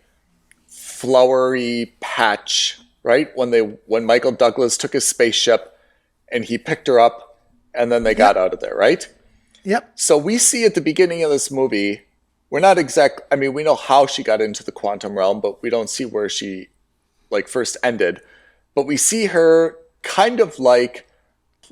Speaker 2: flowery patch, right? When Michael Douglas took his spaceship and he picked her up and then they got out of there, right?
Speaker 3: Yep.
Speaker 2: So we see at the beginning of this movie, we know how she got into the quantum realm, but we don't see where she first ended. But we see her kind of like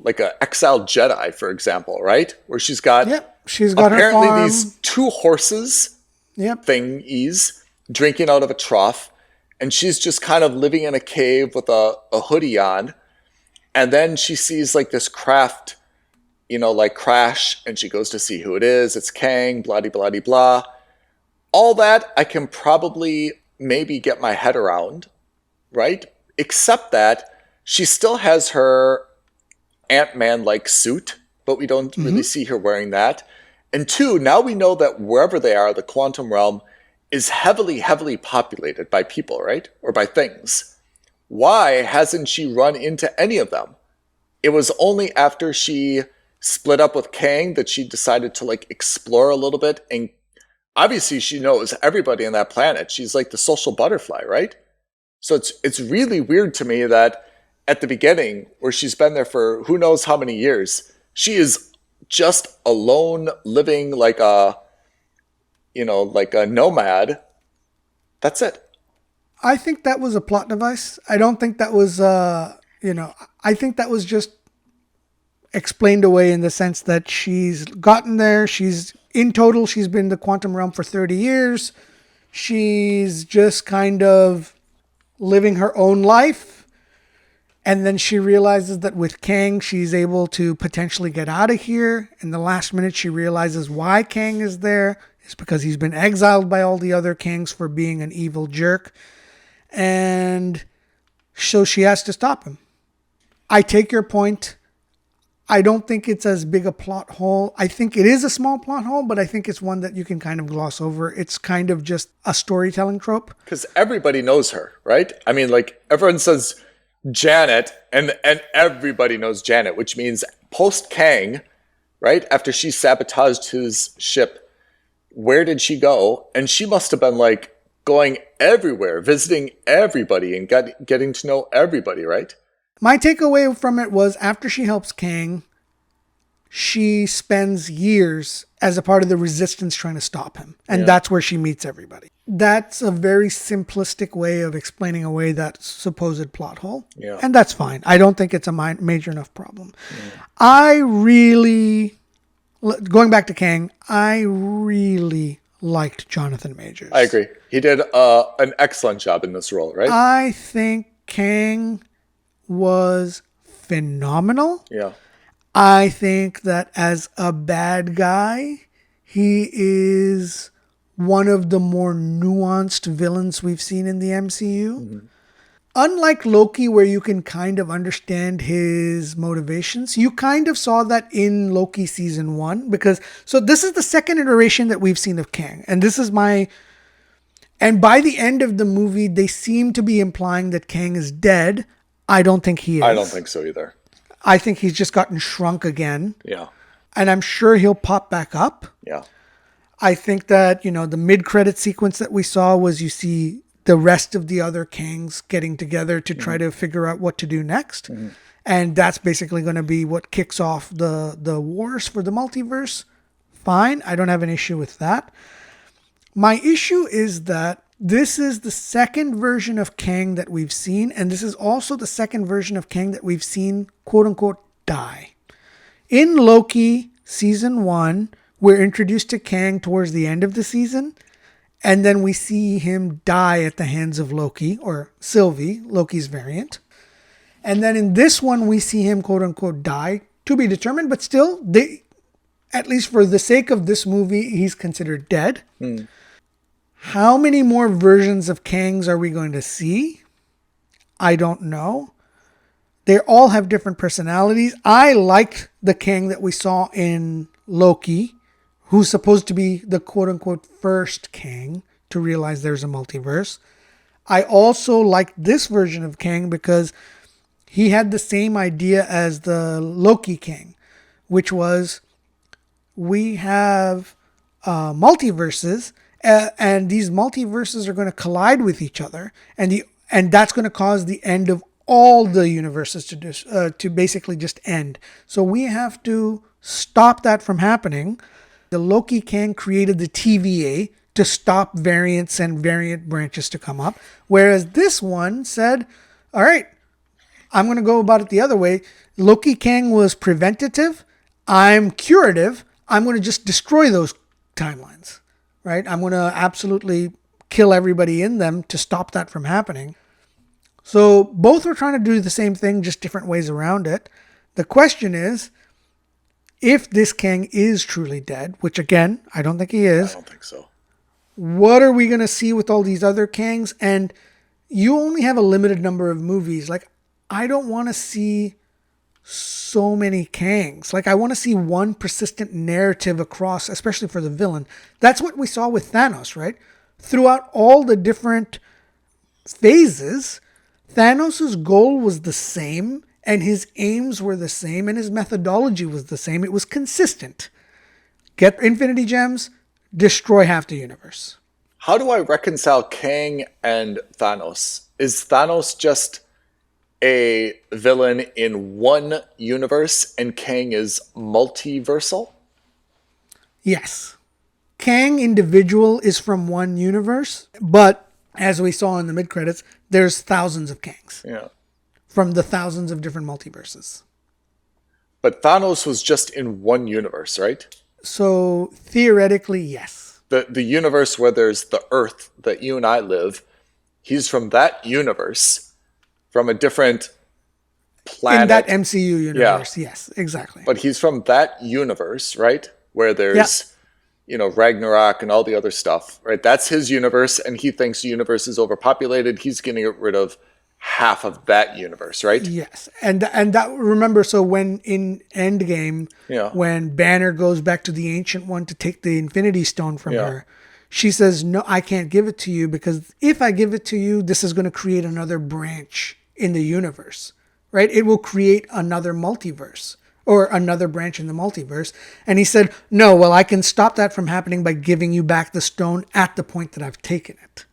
Speaker 2: a exiled Jedi, for example, right? Where she's got apparently
Speaker 3: her farm.
Speaker 2: These 2 horses thingies drinking out of a trough, and she's just kind of living in a cave with a hoodie on. And then she sees this craft, crash, and she goes to see who it is. It's Kang, blah, blah, blah, blah. All that I can probably maybe get my head around, right? Except that she still has her Ant-Man-like suit, but we don't really see her wearing that. And 2, now we know that wherever they are, the quantum realm is heavily, heavily populated by people, right? Or by things. Why hasn't she run into any of them? It was only after she split up with Kang that she decided to explore a little bit, and obviously she knows everybody on that planet. She's like the social butterfly, right? So it's really weird to me that at the beginning, where she's been there for who knows how many years, she is just alone, living like a nomad. That's it.
Speaker 3: I think that was a plot device. I don't think that was, I think that was just explained away in the sense that she's gotten there. She's been in the quantum realm for 30 years. She's just kind of living her own life. And then she realizes that with Kang, she's able to potentially get out of here. In the last minute, she realizes why Kang is there. It's because he's been exiled by all the other Kangs for being an evil jerk. And so she has to stop him. I take your point. I don't think it's as big a plot hole. I think it is a small plot hole, but I think it's one that you can kind of gloss over. It's kind of just a storytelling trope.
Speaker 2: Because everybody knows her, right? I mean, everyone says Janet, and everybody knows Janet, which means post-Kang, right? After she sabotaged his ship, where did she go? And she must have been going everywhere, visiting everybody and getting to know everybody, right?
Speaker 3: My takeaway from it was after she helps Kang, she spends years as a part of the resistance trying to stop him. And that's where she meets everybody. That's a very simplistic way of explaining away that supposed plot hole.
Speaker 2: Yeah.
Speaker 3: And that's fine. I don't think it's a major enough problem. Going back to Kang, I really liked Jonathan Majors.
Speaker 2: I agree. He did an excellent job in this role, right?
Speaker 3: I think Kang was phenomenal.
Speaker 2: Yeah.
Speaker 3: I think that as a bad guy, he is one of the more nuanced villains we've seen in the MCU. Mm-hmm. Unlike Loki, where you can kind of understand his motivations, you kind of saw that in Loki season 1. So this is the second iteration that we've seen of Kang. And by the end of the movie, they seem to be implying that Kang is dead. I don't think he is.
Speaker 2: I don't think so either.
Speaker 3: I think he's just gotten shrunk again.
Speaker 2: Yeah.
Speaker 3: And I'm sure he'll pop back up.
Speaker 2: Yeah.
Speaker 3: I think that, the mid-credit sequence that we saw was you see the rest of the other Kangs getting together to try to figure out what to do next. Mm-hmm. And that's basically going to be what kicks off the wars for the multiverse. Fine. I don't have an issue with that. My issue is that this is the second version of Kang that we've seen. And this is also the second version of Kang that we've seen, quote unquote, die. In Loki season 1, we're introduced to Kang towards the end of the season. And then we see him die at the hands of Loki, or Sylvie, Loki's variant. And then in this one, we see him, quote unquote, die, to be determined. But still, at least for the sake of this movie, he's considered dead. How many more versions of Kangs are we going to see? I don't know. They all have different personalities. I liked the Kang that we saw in Loki, who's supposed to be the quote-unquote first Kang to realize there's a multiverse. I also liked this version of Kang because he had the same idea as the Loki Kang, which was we have multiverses, and these multiverses are going to collide with each other, and that's going to cause the end of all the universes to basically just end. So we have to stop that from happening. The Loki Kang created the TVA to stop variants and variant branches to come up. Whereas this one said, all right, I'm going to go about it the other way. Loki Kang was preventative. I'm curative. I'm going to just destroy those timelines, right? I'm going to absolutely kill everybody in them to stop that from happening. So both were trying to do the same thing, just different ways around it. The question is, if this Kang is truly dead, which again, I don't think he is.
Speaker 2: I don't think so.
Speaker 3: What are we going to see with all these other Kangs? And you only have a limited number of movies. Like, I don't want to see so many Kangs. Like, I want to see one persistent narrative across, especially for the villain. That's what we saw with Thanos, right? Throughout all the different phases, Thanos' goal was the same, and his aims were the same, and his methodology was the same. It was consistent. Get Infinity Gems, destroy half the universe.
Speaker 2: How do I reconcile Kang and Thanos? Is Thanos just a villain in one universe and Kang is multiversal?
Speaker 3: Yes. Kang individual is from one universe, but as we saw in the mid-credits, there's thousands of Kangs.
Speaker 2: Yeah.
Speaker 3: From the thousands of different multiverses.
Speaker 2: But Thanos was just in one universe, right?
Speaker 3: So theoretically, yes.
Speaker 2: The universe where there's the Earth that you and I live, he's from that universe, from a different planet.
Speaker 3: In that MCU universe, yes, exactly.
Speaker 2: But he's from that universe, right? Where there's, Ragnarok and all the other stuff, right? That's his universe, and he thinks the universe is overpopulated. He's going to get rid of half of that universe, right?
Speaker 3: Yes. And that, remember, so when in Endgame, when Banner goes back to the Ancient One to take the Infinity Stone from her, she says, no, I can't give it to you because if I give it to you, this is going to create another branch in the universe, right? It will create another multiverse or another branch in the multiverse. And he said, no, well, I can stop that from happening by giving you back the stone at the point that I've taken it.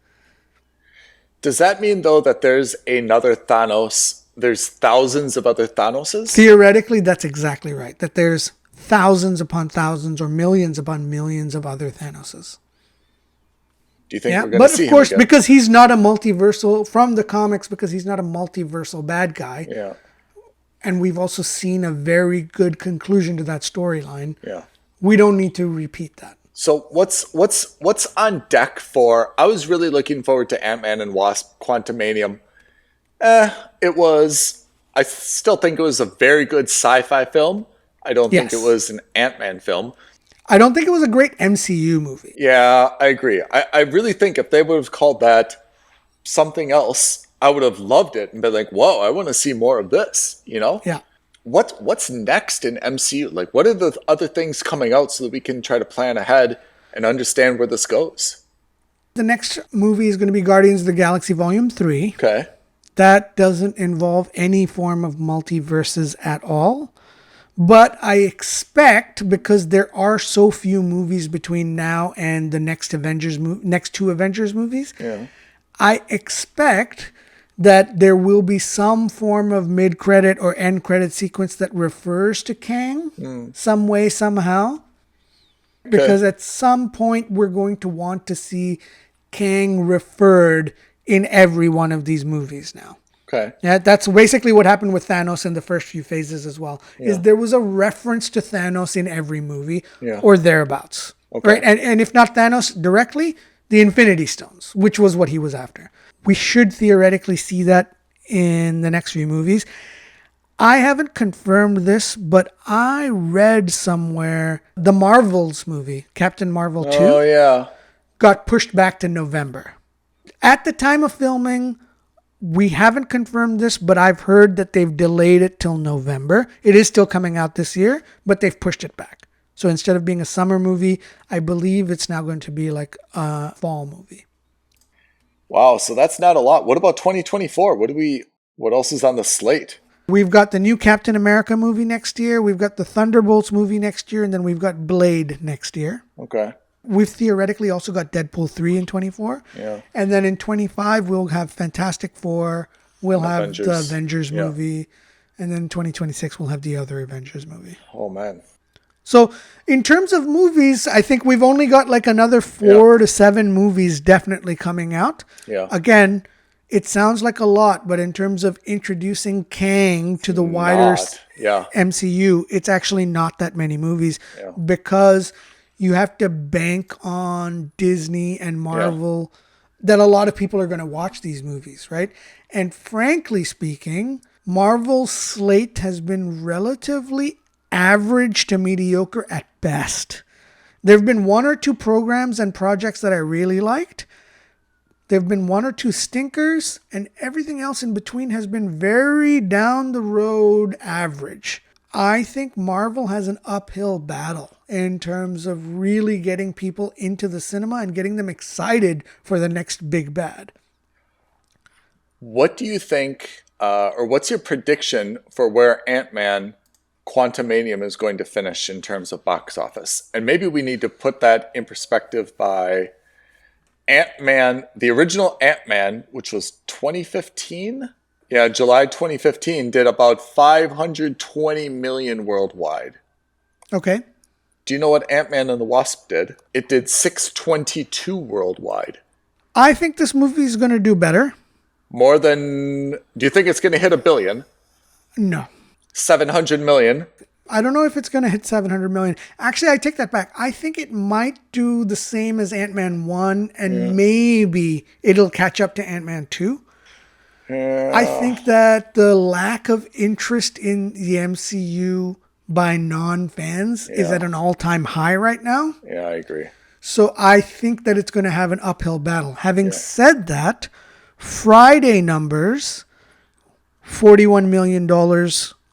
Speaker 2: Does that mean, though, that there's another Thanos? There's thousands of other Thanoses?
Speaker 3: Theoretically, that's exactly right. That there's thousands upon thousands or millions upon millions of other Thanoses.
Speaker 2: Do you think we're going to see him?
Speaker 3: But of course, because he's not a multiversal, from the comics, because he's not a multiversal bad guy.
Speaker 2: Yeah.
Speaker 3: And we've also seen a very good conclusion to that storyline.
Speaker 2: Yeah.
Speaker 3: We don't need to repeat that.
Speaker 2: So what's on deck for? I was really looking forward to Ant-Man and Wasp: Quantumania. I still think it was a very good sci-fi film. I don't think it was an Ant-Man film.
Speaker 3: I don't think it was a great MCU movie.
Speaker 2: Yeah, I agree. I really think if they would have called that something else, I would have loved it and been like, whoa, I want to see more of this,
Speaker 3: Yeah.
Speaker 2: What's next in MCU? Like, what are the other things coming out so that we can try to plan ahead and understand where this goes?
Speaker 3: The next movie is going to be Guardians of the Galaxy Volume 3.
Speaker 2: Okay.
Speaker 3: That doesn't involve any form of multiverses at all. But I expect, because there are so few movies between now and the next two Avengers movies, I expect that there will be some form of mid-credit or end-credit sequence that refers to Kang some way, somehow. Because at some point, we're going to want to see Kang referred in every one of these movies now.
Speaker 2: Okay.
Speaker 3: Yeah, that's basically what happened with Thanos in the first few phases as well. Is there was a reference to Thanos in every movie or thereabouts. Okay. Right? And if not Thanos directly, the Infinity Stones, which was what he was after. We should theoretically see that in the next few movies. I haven't confirmed this, but I read somewhere the Marvels movie, Captain Marvel 2,
Speaker 2: Oh, yeah.
Speaker 3: got pushed back to November. At the time of filming, we haven't confirmed this, but I've heard that they've delayed it till November. It is still coming out this year, but they've pushed it back. So instead of being a summer movie, I believe it's now going to be like a fall movie.
Speaker 2: Wow, so that's not a lot. What about 2024? What else is on the slate?
Speaker 3: We've got the new Captain America movie next year. We've got the Thunderbolts movie next year. And then we've got Blade next year.
Speaker 2: Okay.
Speaker 3: We've theoretically also got Deadpool 3 in 24.
Speaker 2: Yeah.
Speaker 3: And then in 25, we'll have Fantastic Four. We'll have the Avengers movie. And then 2026, we'll have the other Avengers movie.
Speaker 2: Oh, man.
Speaker 3: So in terms of movies, I think we've only got like another 4 to 7 movies definitely coming out.
Speaker 2: Yeah.
Speaker 3: Again, it sounds like a lot, but in terms of introducing Kang to the wider MCU, it's actually not that many movies because you have to bank on Disney and Marvel that a lot of people are going to watch these movies, right? And frankly speaking, Marvel's slate has been relatively average to mediocre at best. There have been 1 or 2 programs and projects that I really liked. There have been 1 or 2 stinkers, and everything else in between has been very down the road average. I think Marvel has an uphill battle in terms of really getting people into the cinema and getting them excited for the next big bad.
Speaker 2: What do you think, or what's your prediction for where Ant-Man Quantumania is going to finish in terms of box office? And maybe we need to put that in perspective by Ant-Man, the original Ant-Man, which was 2015? Yeah, July 2015, did about 520 million worldwide.
Speaker 3: Okay.
Speaker 2: Do you know what Ant-Man and the Wasp did? It did 622 worldwide.
Speaker 3: I think this movie is going to do better.
Speaker 2: More than... Do you think it's going to hit $1 billion?
Speaker 3: No.
Speaker 2: 700 million?
Speaker 3: I don't know if it's going to hit 700 million. Actually, I take that back. I think it might do the same as Ant-Man 1, and maybe it'll catch up to Ant-Man 2. I think that the lack of interest in the MCU by non-fans is at an all-time high right now.
Speaker 2: Yeah, I agree.
Speaker 3: So I think that it's going to have an uphill battle. Having said that, Friday numbers, $41 million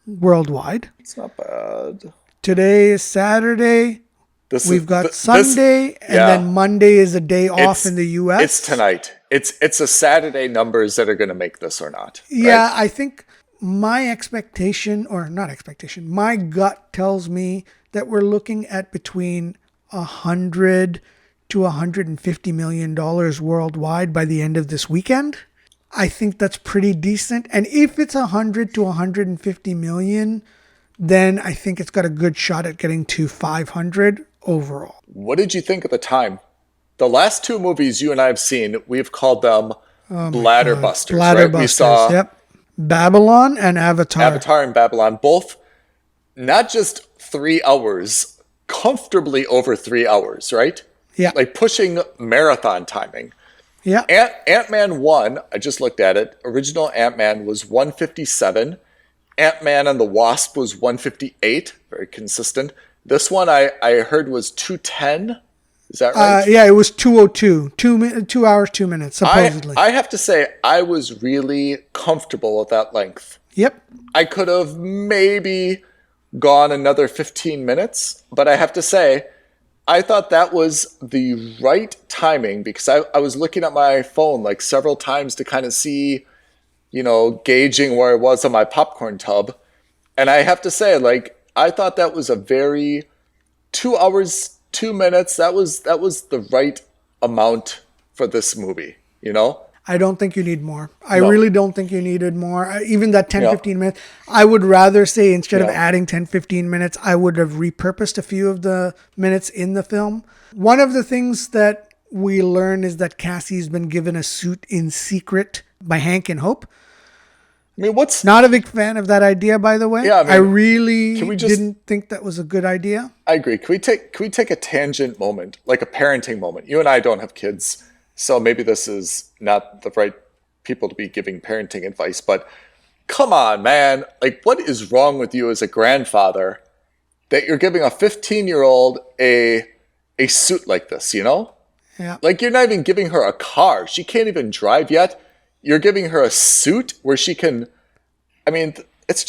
Speaker 3: worldwide.
Speaker 2: It's not bad.
Speaker 3: Today is Saturday. We've got Sunday, and then Monday is a day off in the U.S.
Speaker 2: It's tonight. It's a Saturday numbers that are going to make this or not. Right?
Speaker 3: Yeah, I think my my gut tells me that we're looking at between $100 to $150 million worldwide by the end of this weekend. I think that's pretty decent. And if it's 100 to 150 million, then I think it's got a good shot at getting to 500 overall.
Speaker 2: What did you think at the time? The last 2 movies you and I have seen, we've called them bladderbusters.
Speaker 3: Bladderbusters,
Speaker 2: We saw
Speaker 3: Babylon and Avatar.
Speaker 2: Avatar and Babylon, both not just 3 hours, comfortably over 3 hours, right?
Speaker 3: Yeah.
Speaker 2: Like pushing marathon timing.
Speaker 3: Yeah.
Speaker 2: Ant-Man 1, I just looked at it. Original Ant-Man was 157. Ant-Man and the Wasp was 158. Very consistent. This one I heard was 210. Is that right?
Speaker 3: Yeah, it was 2:02. 2 hours, 2 minutes, supposedly.
Speaker 2: I have to say, I was really comfortable at that length.
Speaker 3: Yep.
Speaker 2: I could have maybe gone another 15 minutes, but I have to say, I thought that was the right timing because I was looking at my phone like several times to kind of see, gauging where I was on my popcorn tub. And I have to say, like, I thought that was a very 2 hours, 2 minutes. That was the right amount for this movie,
Speaker 3: I don't think you need more. I really don't think you needed more. Even that 10, 15 minutes. I would rather say instead of adding 10, 15 minutes, I would have repurposed a few of the minutes in the film. One of the things that we learn is that Cassie's been given a suit in secret by Hank and Hope.
Speaker 2: I mean,
Speaker 3: not a big fan of that idea, by the way.
Speaker 2: Yeah,
Speaker 3: I really didn't think that was a good idea.
Speaker 2: I agree. Can we take a tangent moment, like a parenting moment? You and I don't have kids. So maybe this is not the right people to be giving parenting advice, but come on, man. Like, what is wrong with you as a grandfather that you're giving a 15-year-old a suit like this, you know?
Speaker 3: Yeah.
Speaker 2: Like, you're not even giving her a car. She can't even drive yet. You're giving her a suit where she can, I mean, it's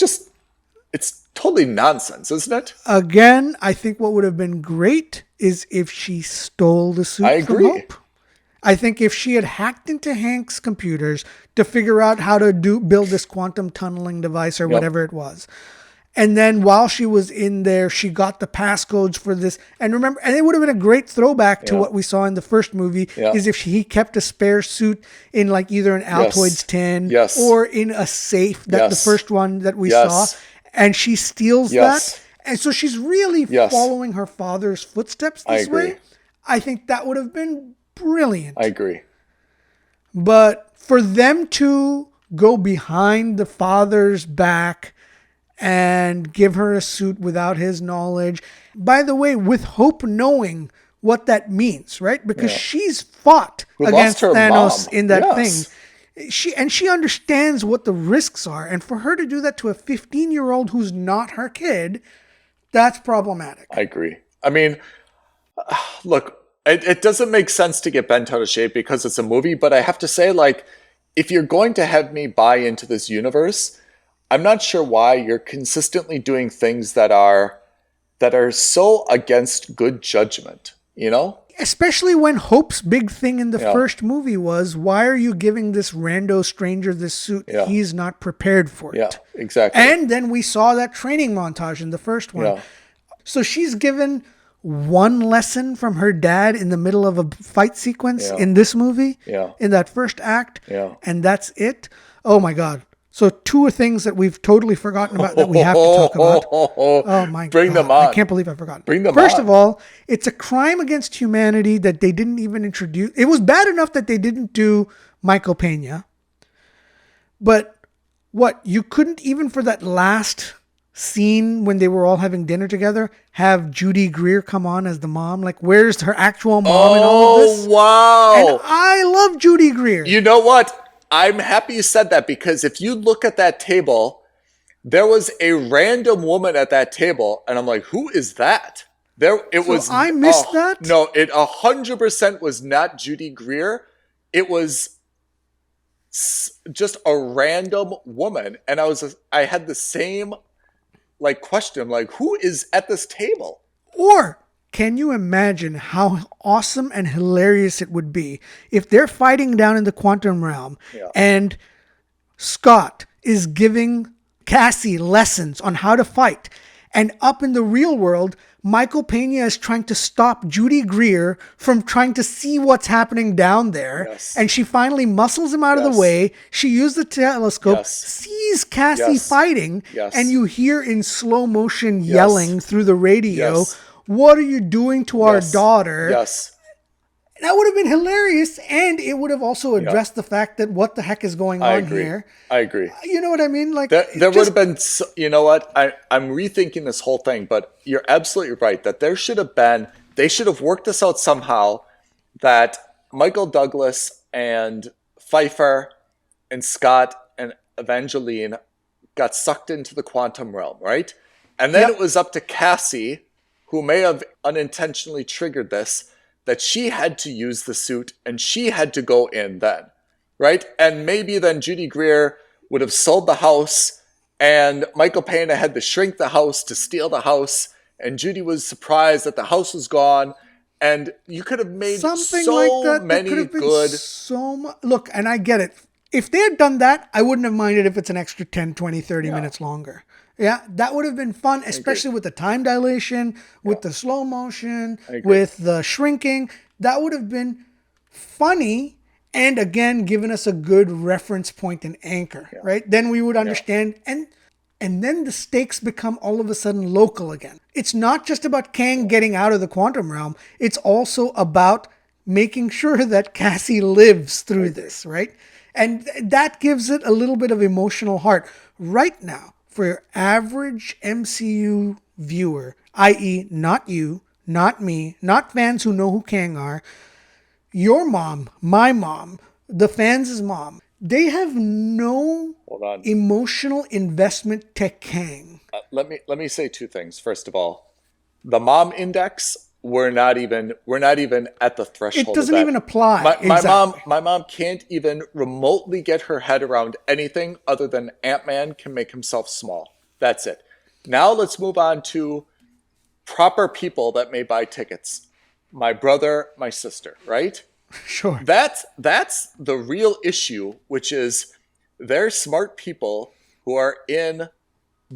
Speaker 2: totally nonsense, isn't it?
Speaker 3: Again, I think what would have been great is if she stole the suit
Speaker 2: I
Speaker 3: from
Speaker 2: agree.
Speaker 3: Hope. I think if she had hacked into Hank's computers to figure out how to build this quantum tunneling device or whatever it was. And then while she was in there, she got the passcodes for this. And remember, and it would have been a great throwback to what we saw in the first movie, is if he kept a spare suit in like either an Altoids tin or in a safe, that the first one that we saw. And she steals that. And so she's really following her father's footsteps this way. I think that would have been brilliant.
Speaker 2: I agree.
Speaker 3: But for them to go behind the father's back and give her a suit without his knowledge, by the way, with Hope knowing what that means, right? Because she's fought against Thanos in that thing. She understands what the risks are. And for her to do that to a 15-year-old who's not her kid, that's problematic.
Speaker 2: I agree. I mean, look, it doesn't make sense to get bent out of shape because it's a movie, but I have to say, like, if you're going to have me buy into this universe, I'm not sure why you're consistently doing things that are so against good judgment, you know?
Speaker 3: Especially when Hope's big thing in the first movie was, why are you giving this rando stranger this suit? He's not prepared for it.
Speaker 2: Yeah, exactly.
Speaker 3: And then we saw that training montage in the first one.
Speaker 2: Yeah.
Speaker 3: So she's given one lesson from her dad in the middle of a fight sequence in this movie, in that first act, and that's it. Oh my God. So two things that we've totally forgotten about that we have to talk about. Oh my God.
Speaker 2: Bring them on.
Speaker 3: I can't believe I forgot.
Speaker 2: Bring them
Speaker 3: First
Speaker 2: on.
Speaker 3: of all, it's a crime against humanity that they didn't even introduce. It was bad enough that they didn't do Michael Pena. But what, you couldn't even for that last scene when they were all having dinner together, have Judy Greer come on as the mom? Like, where's her actual mom in all of this?
Speaker 2: Oh, wow.
Speaker 3: And I love Judy Greer.
Speaker 2: You know what? I'm happy you said that, because if you look at that table, there was a random woman at that table, and I'm like, who is that?
Speaker 3: I missed that?
Speaker 2: No, it 100% was not Judy Greer. It was just a random woman, and I had the same like question, like, who is at this table?
Speaker 3: Or can you imagine how awesome and hilarious it would be if they're fighting down in the quantum realm and Scott is giving Cassie lessons on how to fight, and up in the real world, Michael Pena is trying to stop Judy Greer from trying to see what's happening down there. And she finally muscles him out of the way. She used the telescope, sees Cassie fighting, and you hear in slow motion yelling through the radio, what are you doing to our daughter? That would have been hilarious, and it would have also addressed the fact that what the heck is going on here.
Speaker 2: I agree.
Speaker 3: You know what I mean? Like,
Speaker 2: there would have been, you know what? I'm rethinking this whole thing, but you're absolutely right that they should have worked this out somehow, that Michael Douglas and Pfeiffer and Scott and Evangeline got sucked into the quantum realm, right? And then it was up to Cassie, who may have unintentionally triggered this, that she had to use the suit and she had to go in then, right? And maybe then Judy Greer would have sold the house and Michael Pena had to shrink the house to steal the house, and Judy was surprised that the house was gone, and you could have made
Speaker 3: something
Speaker 2: so
Speaker 3: like that.
Speaker 2: many
Speaker 3: That could have
Speaker 2: good...
Speaker 3: been so much. Look, and I get it. If they had done that, I wouldn't have minded if it's an extra 10, 20, 30 minutes longer. Yeah, that would have been fun, especially with the time dilation, with the slow motion, with the shrinking. That would have been funny, and again, given us a good reference point and anchor, right? Then we would understand, and then the stakes become all of a sudden local again. It's not just about Kang getting out of the quantum realm. It's also about making sure that Cassie lives through this, right? And that gives it a little bit of emotional heart. Right now, for your average MCU viewer, i.e. not you, not me, not fans who know who Kang are, your mom, my mom, the fans' mom, They have no
Speaker 2: Hold on.
Speaker 3: emotional investment to Kang.
Speaker 2: Let me say two things. First of all, the mom index, we're not even at the threshold.
Speaker 3: It doesn't
Speaker 2: of that.
Speaker 3: even apply.
Speaker 2: My mom can't even remotely get her head around anything other than Ant-Man can make himself small. That's it. Now let's move on to proper people that may buy tickets. My brother, my sister, right?
Speaker 3: Sure.
Speaker 2: That's the real issue, which is they're smart people who are in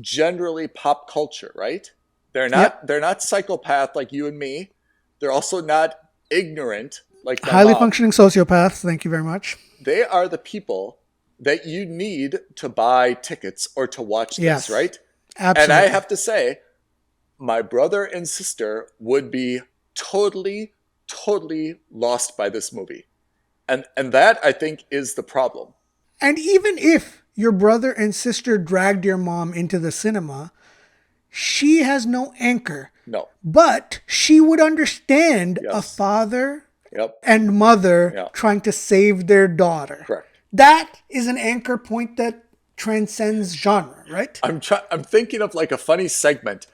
Speaker 2: generally pop culture, right? They're not psychopath like you and me. They're also not ignorant like my
Speaker 3: highly
Speaker 2: mom.
Speaker 3: functioning sociopaths. Thank you very much.
Speaker 2: They are the people that you need to buy tickets or to watch this, right?
Speaker 3: Absolutely.
Speaker 2: And I have to say, my brother and sister would be totally lost by this movie. And that, I think, is the problem.
Speaker 3: And even if your brother and sister dragged your mom into the cinema, she has no anchor.
Speaker 2: No.
Speaker 3: But she would understand a father and mother trying to save their daughter.
Speaker 2: Correct.
Speaker 3: That is an anchor point that transcends genre, right?
Speaker 2: I'm thinking of like a funny segment.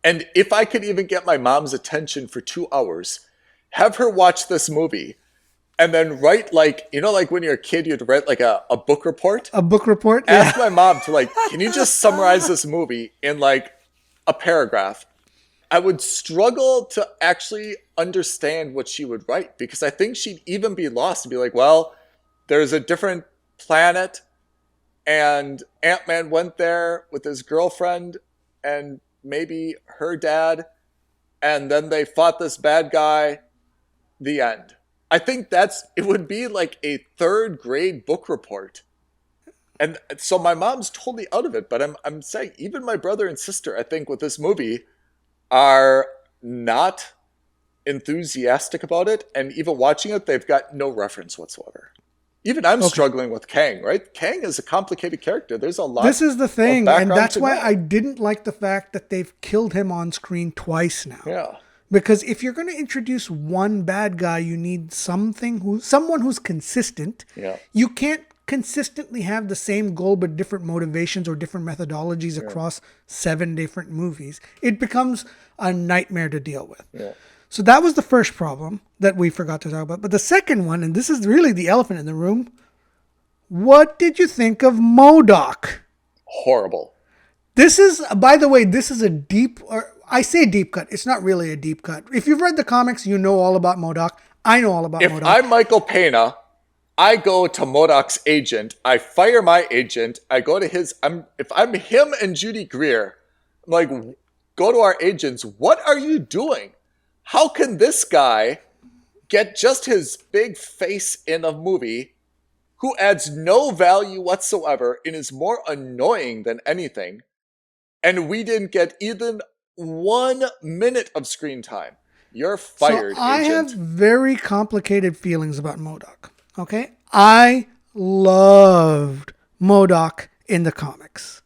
Speaker 2: And if I could even get my mom's attention for 2 hours, have her watch this movie and then write like when you're a kid, you'd write like a book report.
Speaker 3: A book report?
Speaker 2: Ask my mom to can you just summarize this movie in like a paragraph? I would struggle to actually understand what she would write because I think she'd even be lost and be like, well, there's a different planet and Ant-Man went there with his girlfriend and maybe her dad, and then they fought this bad guy, the end. I think it would be like a 3rd grade book report. And so my mom's totally out of it, but I'm saying even my brother and sister, I think with this movie are not enthusiastic about it. And even watching it, they've got no reference whatsoever. Even I'm struggling with Kang, right? Kang is a complicated character. There's a lot.
Speaker 3: This is the thing, and that's why
Speaker 2: know.
Speaker 3: I didn't like the fact that they've killed him on screen twice now.
Speaker 2: Yeah.
Speaker 3: Because if you're going to introduce one bad guy, you need someone who's consistent.
Speaker 2: Yeah.
Speaker 3: You can't consistently have the same goal but different motivations or different methodologies across 7 different movies. It becomes a nightmare to deal with.
Speaker 2: Yeah.
Speaker 3: So that was the first problem that we forgot to talk about. But the second one, and this is really the elephant in the room, what did you think of MODOK?
Speaker 2: Horrible.
Speaker 3: This is, by the way, this is a deep, or I say deep cut. It's not really a deep cut. If you've read the comics, you know all about MODOK. I know all about MODOK.
Speaker 2: If I'm Michael Pena, I go to MODOK's agent. I fire my agent. I go to his. If I'm him and Judy Greer, I'm like, go to our agents. What are you doing? How can this guy get just his big face in a movie who adds no value whatsoever and is more annoying than anything, and we didn't get even 1 minute of screen time? You're fired,
Speaker 3: so I
Speaker 2: agent.
Speaker 3: have very complicated feelings about MODOK. Okay? I loved MODOK in the comics.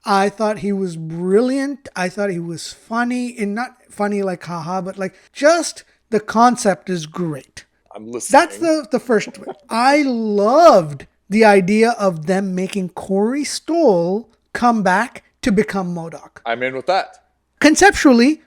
Speaker 3: I thought he was brilliant. I thought he was funny, and not funny like haha, but like just the concept is great.
Speaker 2: I'm listening.
Speaker 3: That's the first one. I loved the idea of them making Corey Stoll come back to become MODOK.
Speaker 2: I'm in with that.
Speaker 3: Conceptually,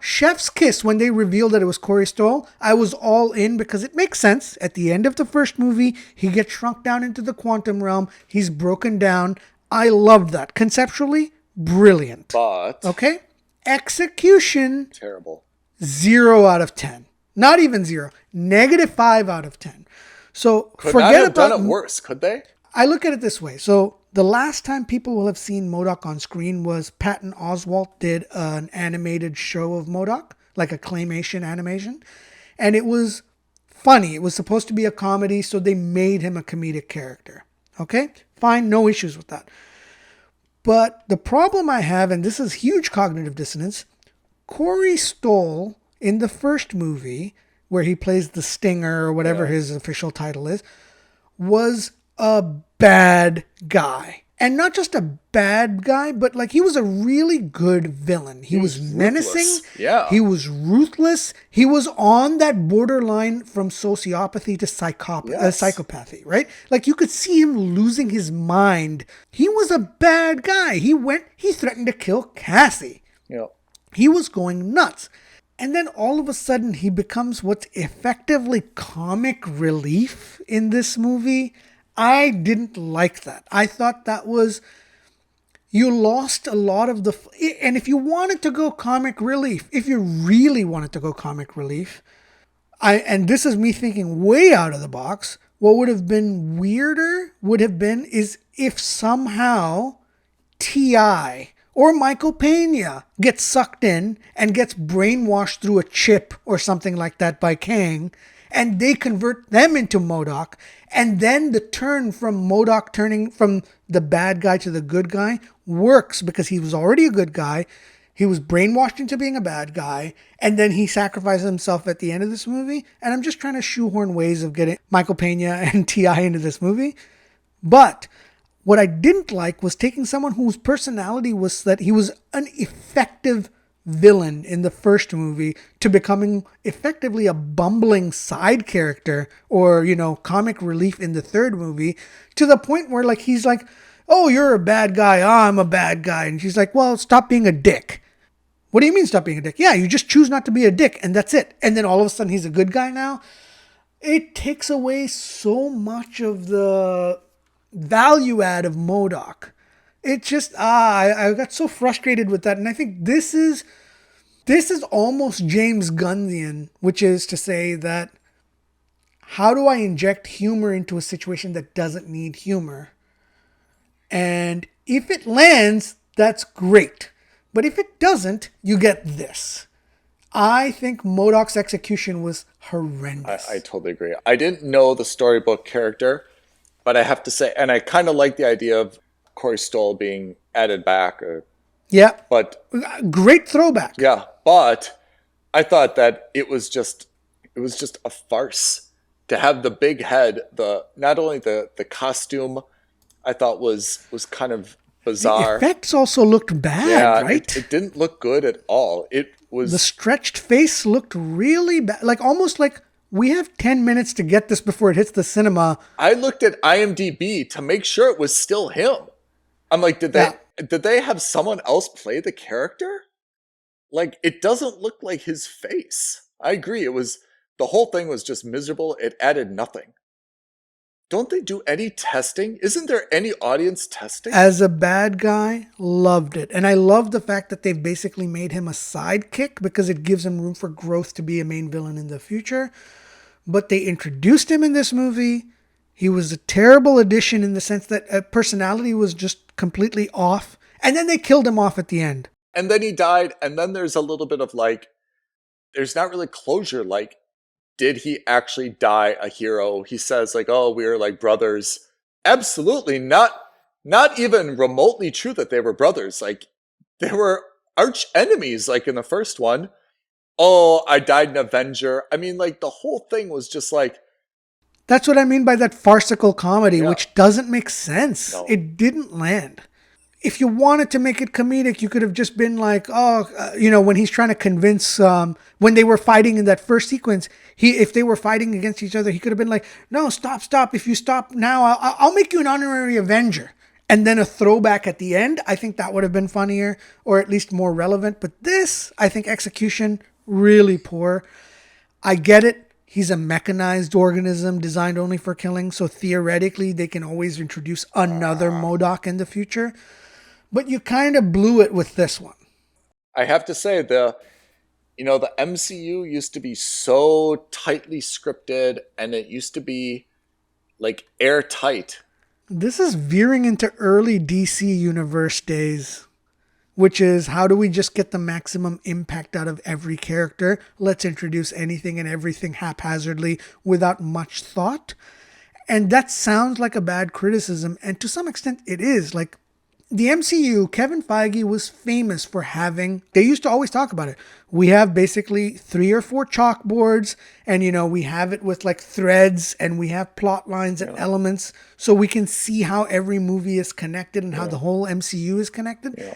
Speaker 3: chef's kiss when they revealed that it was Corey Stoll. I was all in because it makes sense. At the end of the first movie, he gets shrunk down into the quantum realm. He's broken down. I loved that. Conceptually, brilliant.
Speaker 2: But
Speaker 3: okay? Execution,
Speaker 2: terrible.
Speaker 3: 0 out of 10. Not even 0. -5 out of 10. So
Speaker 2: Could
Speaker 3: forget
Speaker 2: not have
Speaker 3: about
Speaker 2: done it worse, could they?
Speaker 3: I look at it this way. So the last time people will have seen MODOK on screen was Patton Oswalt did an animated show of MODOK, like a claymation animation. And it was funny. It was supposed to be a comedy, so they made him a comedic character. Okay? Fine, no issues with that. But the problem I have, and this is huge cognitive dissonance, Corey Stoll in the first movie, where he plays the Stinger or whatever his official title is, was a bad guy. And not just a bad guy, but like he was a really good villain. He was menacing.
Speaker 2: Ruthless. Yeah.
Speaker 3: He was ruthless. He was on that borderline from sociopathy to psychopathy, right? Like you could see him losing his mind. He was a bad guy. He threatened to kill Cassie.
Speaker 2: Yeah.
Speaker 3: He was going nuts. And then all of a sudden he becomes what's effectively comic relief in this movie. I didn't like that. I thought that was, you lost a lot of the, and if you wanted to go comic relief, if you really wanted to go comic relief, and this is me thinking way out of the box, what would have been weirder is if somehow T.I. or Michael Pena gets sucked in and gets brainwashed through a chip or something like that by Kang, and they convert them into MODOK, and then the turn from MODOK turning from the bad guy to the good guy works because he was already a good guy. He was brainwashed into being a bad guy, and then he sacrifices himself at the end of this movie. And I'm just trying to shoehorn ways of getting Michael Pena and T.I. into this movie. But what I didn't like was taking someone whose personality was that he was an effective villain in the first movie to becoming effectively a bumbling side character or, comic relief in the third movie, to the point where like he's like, oh, you're a bad guy. Oh, I'm a bad guy. And she's like, well, stop being a dick. What do you mean stop being a dick? Yeah, you just choose not to be a dick and that's it. And then all of a sudden he's a good guy now. It takes away so much of the value add of MODOK. It just, I got so frustrated with that. And I think this is almost James Gunnsian, which is to say that how do I inject humor into a situation that doesn't need humor? And if it lands, that's great. But if it doesn't, you get this. I think MODOK's execution was horrendous.
Speaker 2: I totally agree. I didn't know the storybook character, but I have to say, and I kind of like the idea of Corey Stoll being added back.
Speaker 3: Yeah.
Speaker 2: But
Speaker 3: great throwback.
Speaker 2: Yeah, but I thought that it was just a farce to have the big head. Not only the costume, I thought was kind of bizarre.
Speaker 3: The effects also looked bad, right?
Speaker 2: It didn't look good at all. It was,
Speaker 3: the stretched face looked really bad, like almost like we have 10 minutes to get this before it hits the cinema.
Speaker 2: I looked at IMDb to make sure it was still him. I'm like, did they have someone else play the character? Like, it doesn't look like his face. I agree. The whole thing was just miserable. It added nothing. Don't they do any testing? Isn't there any audience testing?
Speaker 3: As a bad guy, loved it. And I love the fact that they've basically made him a sidekick because it gives him room for growth to be a main villain in the future. But they introduced him in this movie. He was a terrible addition in the sense that personality was just completely off. And then they killed him off at the end.
Speaker 2: And then he died. And then there's a little bit of like, there's not really closure. Like, did he actually die a hero? He says like, oh, we were like brothers. Absolutely not even remotely true that they were brothers. Like, they were arch enemies, like in the first one. Oh, I died an Avenger. I mean, like, the whole thing was just like,
Speaker 3: that's what I mean by that farcical comedy, which doesn't make sense. No. It didn't land. If you wanted to make it comedic, you could have just been like, when he's trying to convince, when they were fighting in that first sequence, if they were fighting against each other, he could have been like, no, stop. If you stop now, I'll make you an honorary Avenger. And then a throwback at the end. I think that would have been funnier or at least more relevant. But this, I think execution, really poor. I get it. He's a mechanized organism designed only for killing. So theoretically, they can always introduce another MODOK in the future. But you kind of blew it with this one.
Speaker 2: I have to say, the MCU used to be so tightly scripted and it used to be like airtight.
Speaker 3: This is veering into early DC Universe days, which is how do we just get the maximum impact out of every character? Let's introduce anything and everything haphazardly without much thought. And that sounds like a bad criticism. And to some extent it is. Like, the MCU, Kevin Feige was famous for having, they used to always talk about it. We have basically 3 or 4 chalkboards, and we have it with like threads, and we have plot lines and elements, so we can see how every movie is connected and how the whole MCU is connected. Yeah.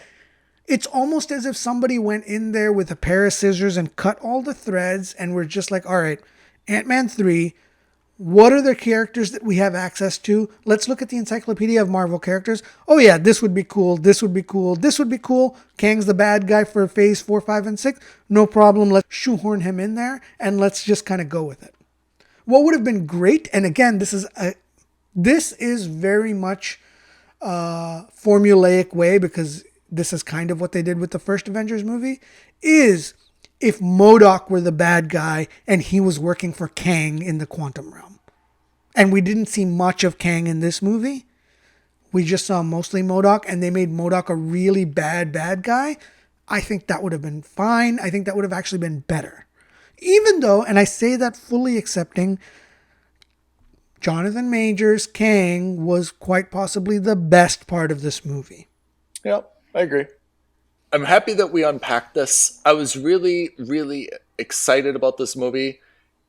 Speaker 3: It's almost as if somebody went in there with a pair of scissors and cut all the threads, and we're just like, all right, Ant-Man 3, what are the characters that we have access to? Let's look at the Encyclopedia of Marvel characters. Oh yeah, this would be cool. This would be cool. This would be cool. Kang's the bad guy for phase 4, 5, and 6. No problem. Let's shoehorn him in there and let's just kind of go with it. What would have been great, and again, this is very much a formulaic way, because this is kind of what they did with the first Avengers movie, is if MODOK were the bad guy and he was working for Kang in the quantum realm. And we didn't see much of Kang in this movie. We just saw mostly MODOK, and they made MODOK a really bad guy. I think that would have been fine. I think that would have actually been better. Even though, and I say that fully accepting, Jonathan Majors' Kang was quite possibly the best part of this movie.
Speaker 2: Yeah, I agree. I'm happy that we unpacked this. I was really, really excited about this movie,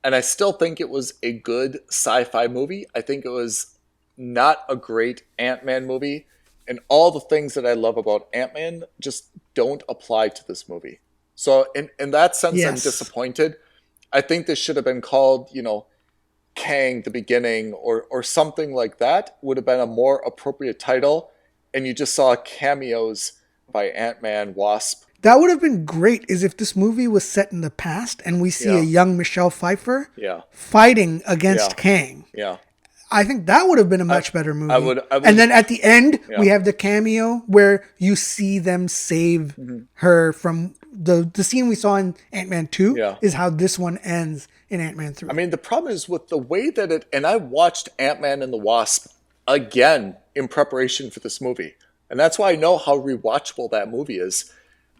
Speaker 2: and I still think it was a good sci-fi movie. I think it was not a great Ant-Man movie, and all the things that I love about Ant-Man just don't apply to this movie. So in that sense, I'm disappointed. I think this should have been called, Kang the Beginning or something like that. Would have been a more appropriate title, and you just saw cameos by Ant-Man, Wasp.
Speaker 3: That would have been great, is if this movie was set in the past and we see a young Michelle Pfeiffer fighting against Kang.
Speaker 2: Yeah.
Speaker 3: I think that would have been a much better movie.
Speaker 2: I would,
Speaker 3: and then at the end, we have the cameo where you see them save her from the scene we saw in Ant-Man 2 is how this one ends in Ant-Man 3.
Speaker 2: I mean, the problem is with the way that and I watched Ant-Man and the Wasp again in preparation for this movie. And that's why I know how rewatchable that movie is.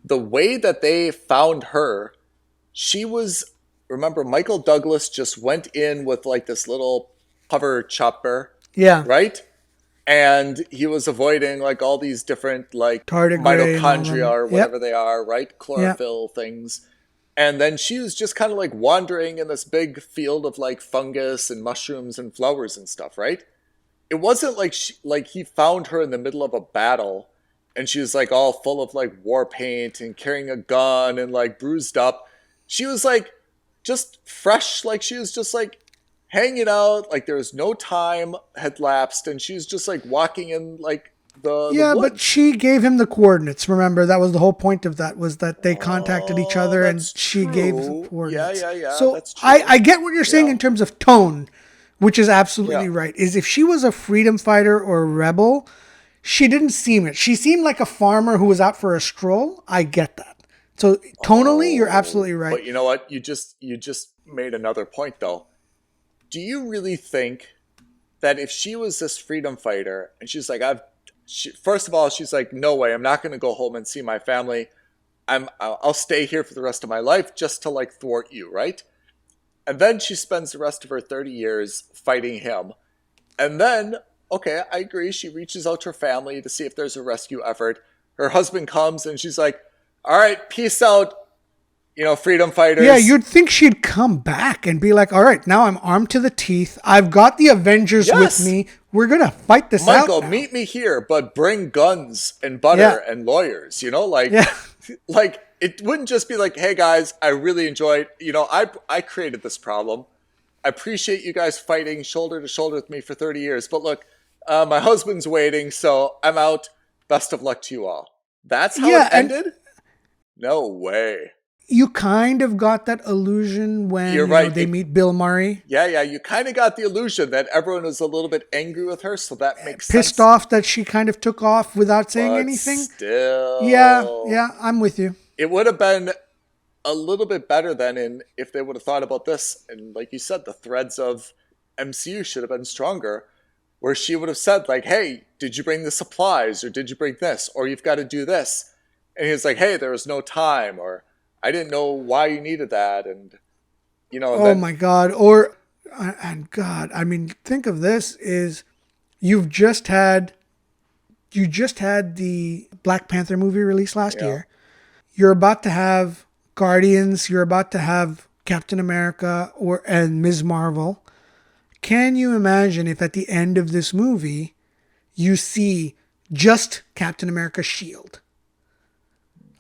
Speaker 2: The way that they found her, she was, remember, Michael Douglas just went in with like this little hover chopper.
Speaker 3: Yeah.
Speaker 2: Right? And he was avoiding like all these different like mitochondria or whatever they are, right? Chlorophyll things. And then she was just kind of like wandering in this big field of like fungus and mushrooms and flowers and stuff, right? It wasn't like he found her in the middle of a battle and she was like all full of like war paint and carrying a gun and like bruised up. She was like just fresh, like she was just like hanging out, like there was no time had lapsed, and she was just like walking in like the woods.
Speaker 3: But she gave him the coordinates. Remember, that was the whole point of that, was that they contacted each other and she gave the coordinates.
Speaker 2: Yeah.
Speaker 3: So
Speaker 2: that's true.
Speaker 3: I get what you're saying in terms of tone, which is absolutely right. Is if she was a freedom fighter or a rebel, she didn't seem it. She seemed like a farmer who was out for a stroll. I get that. So tonally, you're absolutely right.
Speaker 2: But you know what? You just made another point though. Do you really think that if she was this freedom fighter and she's like, first of all, she's like, no way, I'm not going to go home and see my family. I'll stay here for the rest of my life just to like thwart you, right? And then she spends the rest of her 30 years fighting him. And then, okay, I agree. She reaches out to her family to see if there's a rescue effort. Her husband comes and she's like, all right, peace out, freedom fighters.
Speaker 3: Yeah, you'd think she'd come back and be like, all right, now I'm armed to the teeth. I've got the Avengers with me. We're going to fight this out.
Speaker 2: Michael, meet me here, but bring guns and butter and lawyers, like it wouldn't just be like, hey guys, I really enjoyed, I created this problem. I appreciate you guys fighting shoulder to shoulder with me for 30 years. But look, my husband's waiting, so I'm out. Best of luck to you all. That's how it ended? No way.
Speaker 3: You kind of got that illusion when they meet Bill Murray.
Speaker 2: Yeah. You kind of got the illusion that everyone was a little bit angry with her, so that makes sense.
Speaker 3: Pissed off that she kind of took off without saying anything.
Speaker 2: Still.
Speaker 3: Yeah, I'm with you.
Speaker 2: It would have been a little bit better than if they would have thought about this. And like you said, the threads of MCU should have been stronger, where she would have said like, hey, did you bring the supplies, or did you bring this, or you've got to do this? And he was like, hey, there was no time, or I didn't know why you needed that. And,
Speaker 3: my God. I mean, think of this is you've just had You just had the Black Panther movie released last year. You're about to have Guardians. You're about to have Captain America and Ms. Marvel. Can you imagine if at the end of this movie you see just Captain America's shield?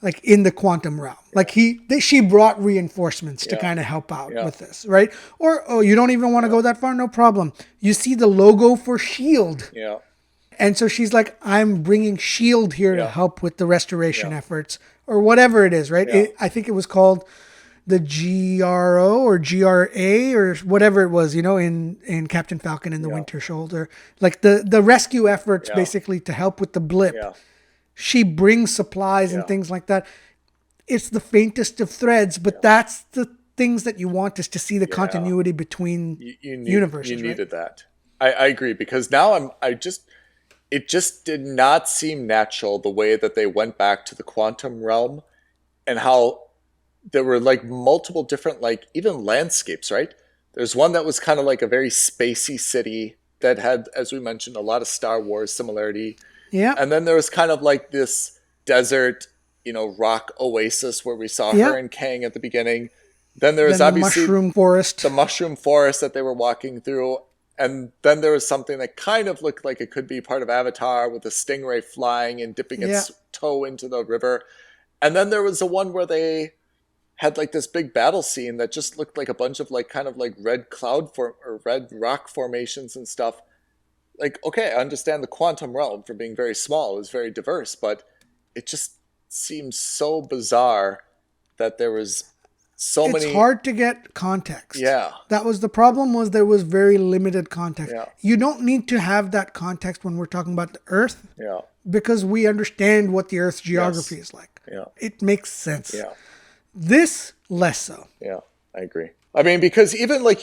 Speaker 3: Like in the quantum realm. Like she brought reinforcements to kind of help out with this, right? Or, you don't even want to go that far? No problem. You see the logo for shield.
Speaker 2: Yeah.
Speaker 3: And so she's like, I'm bringing shield here to help with the restoration efforts or whatever it is, right?
Speaker 2: Yeah.
Speaker 3: I think it was called the GRO or GRA or whatever it was, in Captain Falcon and the Winter Soldier. Like the rescue efforts basically to help with the blip. Yeah. She brings supplies and things like that. It's the faintest of threads, but that's the things that you want, is to see the continuity between universes.
Speaker 2: You needed that. I agree, because now it just did not seem natural the way that they went back to the quantum realm and how there were like multiple different, like even landscapes, right? There's one that was kind of like a very spacey city that had, as we mentioned, a lot of Star Wars similarity.
Speaker 3: Yeah.
Speaker 2: And then there was kind of like this desert, rock oasis where we saw her and Kang at the beginning. Then there was obviously
Speaker 3: the
Speaker 2: mushroom forest that they were walking through. And then there was something that kind of looked like it could be part of Avatar, with a stingray flying and dipping its toe into the river. And then there was the one where they had like this big battle scene that just looked like a bunch of like kind of like red red rock formations and stuff. Like, okay, I understand the quantum realm for being very small is very diverse, but it just seems so bizarre that there was
Speaker 3: it's hard to get context.
Speaker 2: Yeah.
Speaker 3: That was the problem, was there was very limited context.
Speaker 2: Yeah.
Speaker 3: You don't need to have that context when we're talking about the Earth.
Speaker 2: Yeah.
Speaker 3: Because we understand what the Earth's geography is like.
Speaker 2: Yeah.
Speaker 3: It makes sense.
Speaker 2: Yeah.
Speaker 3: This, less so.
Speaker 2: Yeah, I agree. I mean, because even like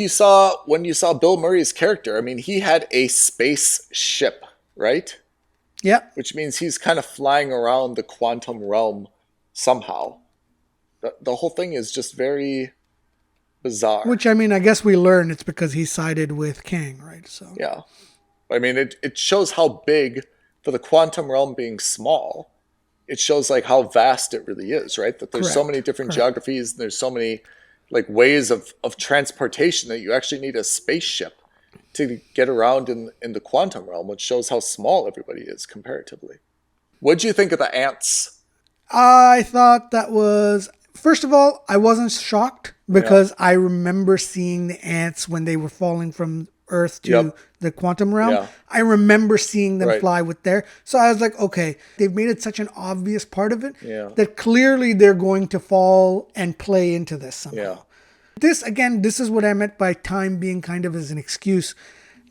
Speaker 2: when you saw Bill Murray's character, I mean, he had a spaceship, right?
Speaker 3: Yeah.
Speaker 2: Which means he's kind of flying around the quantum realm somehow. The whole thing is just very bizarre.
Speaker 3: Which, I mean, I guess we learn it's because he sided with Kang, right? So
Speaker 2: yeah. I mean, it shows how big, for the quantum realm being small, it shows like how vast it really is, right? That there's so many different geographies, and there's so many like ways of transportation that you actually need a spaceship to get around in the quantum realm, which shows how small everybody is comparatively. What'd you think of the ants?
Speaker 3: I thought that was, first of all, I wasn't shocked because I remember seeing the ants when they were falling from Earth to the quantum realm. Yeah. I remember seeing them fly with there. So I was like, okay, they've made it such an obvious part of it that clearly they're going to fall and play into this somehow. Yeah. This is what I meant by time being kind of as an excuse.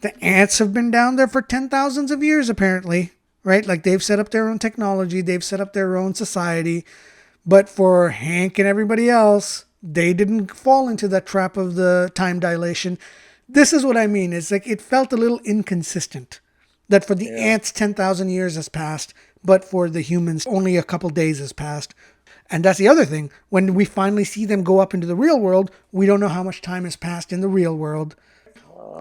Speaker 3: The ants have been down there for 10,000s of years, apparently, right? Like they've set up their own technology. They've set up their own society. But for Hank and everybody else, they didn't fall into that trap of the time dilation. This is what I mean. It's like it felt a little inconsistent that for the ants, 10,000 years has passed, but for the humans, only a couple days has passed. And that's the other thing. When we finally see them go up into the real world, we don't know how much time has passed in the real world.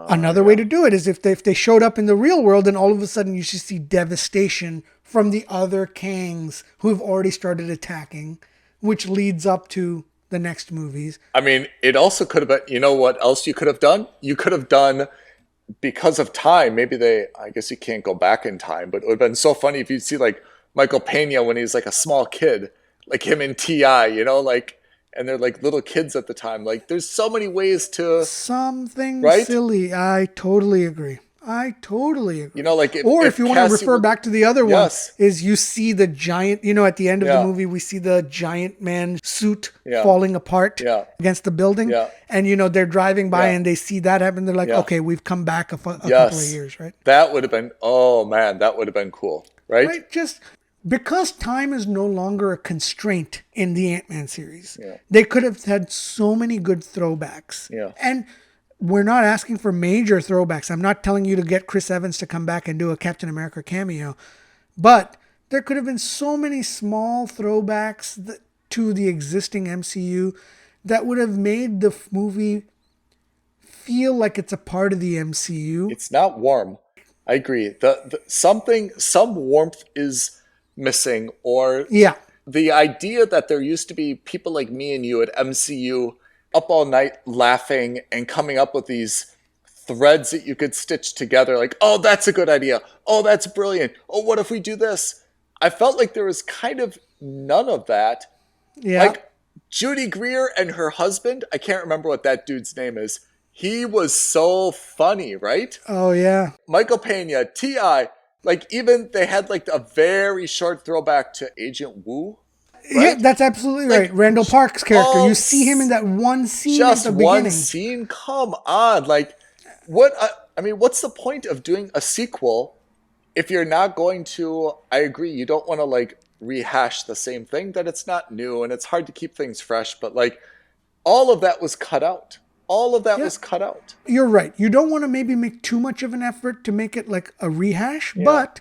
Speaker 3: Another way to do it is if they showed up in the real world and all of a sudden you should see devastation from the other Kangs who have already started attacking, which leads up to the next movies.
Speaker 2: I mean, it also could have been, you know what else you could have done? You could have done, because of time, I guess you can't go back in time, but it would have been so funny if you'd see like Michael Pena when he's like a small kid, like him in T.I., like, and they're like little kids at the time. Like there's so many ways to...
Speaker 3: Something silly. I totally agree. Like... if you want to refer back to the other one, is you see the giant, at the end of the movie, we see the giant man suit falling apart against the building. Yeah. And, they're driving by and they see that happen. They're like, okay, we've come back a couple of years, right?
Speaker 2: That would have been, oh man, that would have been cool, right?
Speaker 3: Right, just... because time is no longer a constraint in the Ant-Man series, they could have had so many good throwbacks. Yeah. And we're not asking for major throwbacks. I'm not telling you to get Chris Evans to come back and do a Captain America cameo. But there could have been so many small throwbacks to the existing MCU that would have made the movie feel like it's a part of the MCU.
Speaker 2: It's not warm. I agree. Some warmth is missing, or
Speaker 3: Yeah.
Speaker 2: the idea that there used to be people like me and you at MCU up all night laughing and coming up with these threads that you could stitch together, like, oh, that's a good idea. Oh, that's brilliant. Oh, what if we do this? I felt like there was kind of none of that.
Speaker 3: Yeah.
Speaker 2: Like Judy Greer and her husband, I can't remember what that dude's name is. He was so funny, right?
Speaker 3: Oh, yeah.
Speaker 2: Michael Pena, T.I., like even they had like a very short throwback to Agent Wu.
Speaker 3: Yeah,
Speaker 2: Right?
Speaker 3: that's absolutely
Speaker 2: Like,
Speaker 3: right. Randall Park's character.
Speaker 2: oh,
Speaker 3: You see him in that one scene at
Speaker 2: Just
Speaker 3: the
Speaker 2: one
Speaker 3: beginning.
Speaker 2: scene? Come on. Like, what? I mean, what's the point of doing a sequel if you're not going to? I agree. You don't want to like rehash the same thing, that it's not new and it's hard to keep things fresh. But like, all of that was cut out. All of that was cut out.
Speaker 3: You're right. You don't want to maybe make too much of an effort to make it like a rehash, but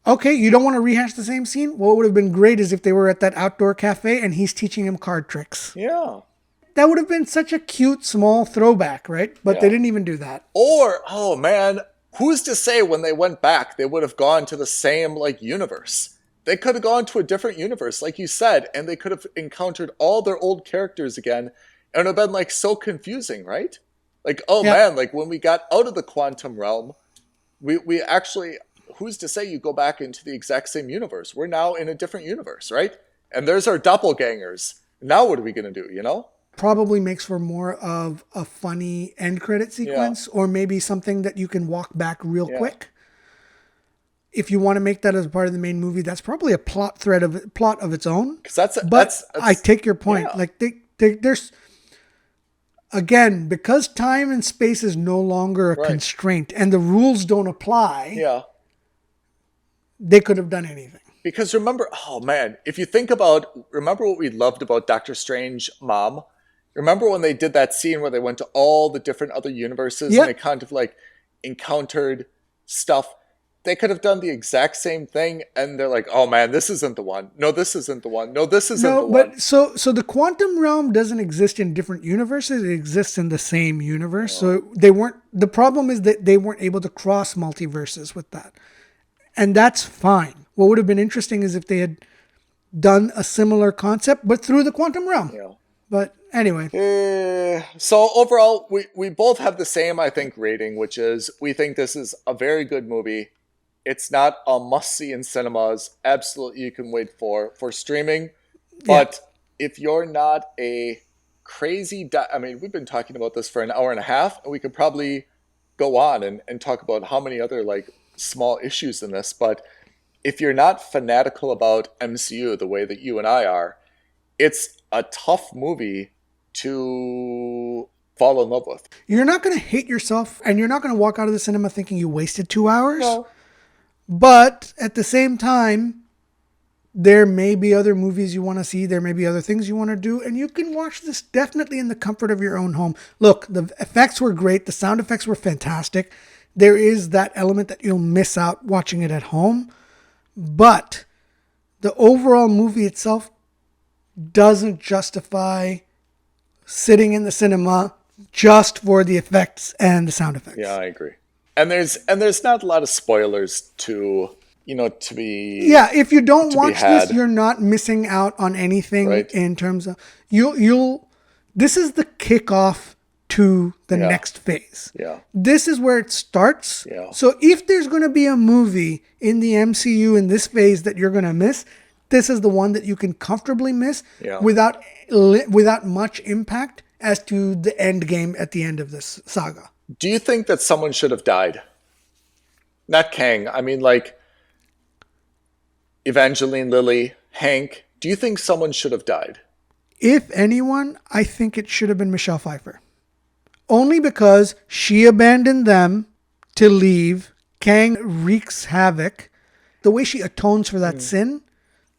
Speaker 3: okay, you don't want to rehash the same scene? What would have been great is if they were at that outdoor cafe and he's teaching him card tricks.
Speaker 2: Yeah.
Speaker 3: That would have been such a cute, small throwback, right? But they didn't even do that.
Speaker 2: Or, oh man, who's to say when they went back, they would have gone to the same like universe? They could have gone to a different universe, like you said, and they could have encountered all their old characters again. And it would have been like so confusing, right? Like, oh man, like when we got out of the quantum realm, we actually, who's to say you go back into the exact same universe? We're now in a different universe, right? And there's our doppelgangers. Now what are we going to do, you know?
Speaker 3: Probably makes for more of a funny end credit sequence, or maybe something that you can walk back real quick. If you want to make that as part of the main movie, that's probably a plot of its own.
Speaker 2: That's
Speaker 3: I take your point.
Speaker 2: Yeah.
Speaker 3: Like there's, again, because time and space is no longer a constraint and the rules don't apply. They could have done anything.
Speaker 2: Because remember, oh man, if you think about, remember what we loved about Doctor Strange Mom? Remember when they did that scene where they went to all the different other universes and they kind of like encountered stuff? They could have done the exact same thing, and they're like, oh man, this isn't the one. No, this isn't the one. No, this isn't the one.
Speaker 3: But so the quantum realm doesn't exist in different universes. It exists in the same universe. So the problem is that they weren't able to cross multiverses with that. And that's fine. What would have been interesting is if they had done a similar concept, but through the quantum realm. But anyway.
Speaker 2: So overall, we both have the same, I think, rating, which is we think this is a very good movie. It's not a must-see in cinemas. Absolutely, you can wait for streaming. But if you're not a crazy... I mean, we've been talking about this for an hour and a half, and we could probably go on and talk about how many other like small issues in this. But if you're not fanatical about MCU the way that you and I are, it's a tough movie to fall in love with.
Speaker 3: You're not going to hate yourself, and you're not going to walk out of the cinema thinking you wasted 2 hours.
Speaker 2: No.
Speaker 3: But at the same time, there may be other movies you want to see. There may be other things you want to do. And you can watch this definitely in the comfort of your own home. Look, the effects were great. The sound effects were fantastic. There is that element that you'll miss out watching it at home. But the overall movie itself doesn't justify sitting in the cinema just for the effects and the sound effects.
Speaker 2: Yeah, I agree. And there's not a lot of spoilers to be.
Speaker 3: Yeah, if you don't watch this, you're not missing out on anything in terms of you'll. This is the kickoff to the next phase.
Speaker 2: Yeah.
Speaker 3: This is where it starts.
Speaker 2: Yeah.
Speaker 3: So if there's going to be a movie in the MCU in this phase that you're going to miss, this is the one that you can comfortably miss without much impact as to the end game at the end of this saga.
Speaker 2: Do you think that someone should have died? Not Kang. I mean, like Evangeline Lilly, Hank. Do you think someone should have died?
Speaker 3: If anyone, I think it should have been Michelle Pfeiffer. Only because she abandoned them to leave. Kang wreaks havoc. The way she atones for that sin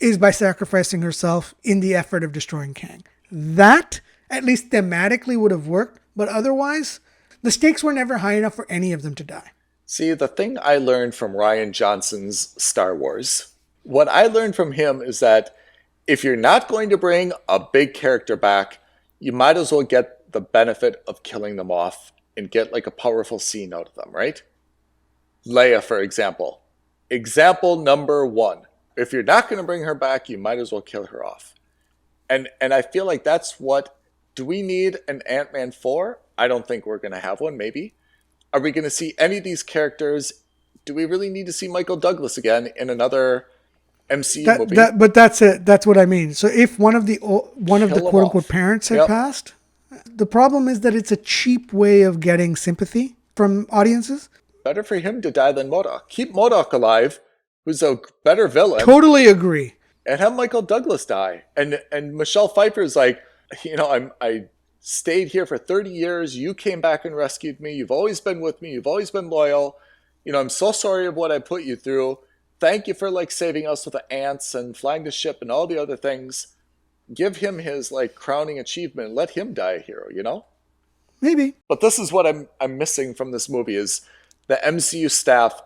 Speaker 3: is by sacrificing herself in the effort of destroying Kang. That, at least thematically, would have worked. But otherwise, the stakes were never high enough for any of them to die.
Speaker 2: See, the thing I learned from Rian Johnson's Star Wars, what I learned from him is that if you're not going to bring a big character back, you might as well get the benefit of killing them off and get like a powerful scene out of them, right? Leia, for example. Example number one. If you're not going to bring her back, you might as well kill her off. And I feel like that's what... Do we need an Ant-Man 4? I don't think we're going to have one, maybe. Are we going to see any of these characters? Do we really need to see Michael Douglas again in another MCU movie?
Speaker 3: But that's it. That's what I mean. So if one of the quote-unquote parents had passed, the problem is that it's a cheap way of getting sympathy from audiences.
Speaker 2: Better for him to die than MODOK. Keep MODOK alive, who's a better villain.
Speaker 3: Totally agree.
Speaker 2: And have Michael Douglas die. And Michelle Pfeiffer's like, I stayed here for 30 years. You came back and rescued me. You've always been with me. You've always been loyal. I'm so sorry of what I put you through. Thank you for saving us with the ants and flying the ship and all the other things. Give him his crowning achievement. Let him die a hero,
Speaker 3: Maybe.
Speaker 2: But this is what I'm missing from this movie is the MCU staff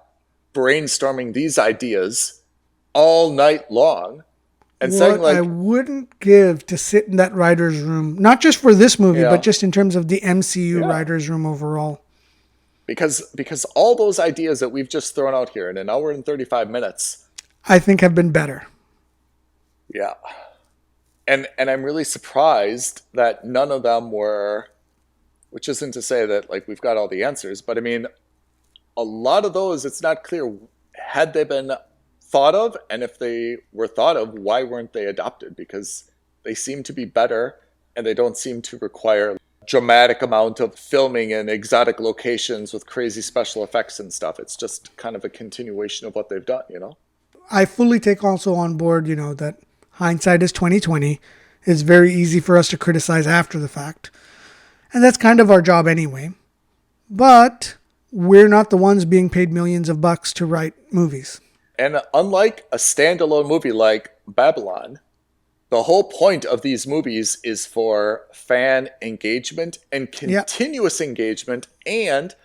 Speaker 2: brainstorming these ideas all night long and saying
Speaker 3: I wouldn't give to sit in that writer's room, not just for this movie, but just in terms of the MCU writer's room overall.
Speaker 2: Because all those ideas that we've just thrown out here in an hour and 35 minutes,
Speaker 3: I think have been better.
Speaker 2: Yeah. And I'm really surprised that none of them were, which isn't to say that we've got all the answers, but I mean, a lot of those, it's not clear, had they been thought of, and if they were thought of, why weren't they adopted? Because they seem to be better, and they don't seem to require dramatic amount of filming in exotic locations with crazy special effects and stuff. It's just kind of a continuation of what they've done,
Speaker 3: I fully take also on board, that hindsight is 20/20. It's very easy for us to criticize after the fact. And that's kind of our job anyway. But we're not the ones being paid millions of bucks to write movies.
Speaker 2: And unlike a standalone movie like Babylon, the whole point of these movies is for fan engagement and continuous engagement and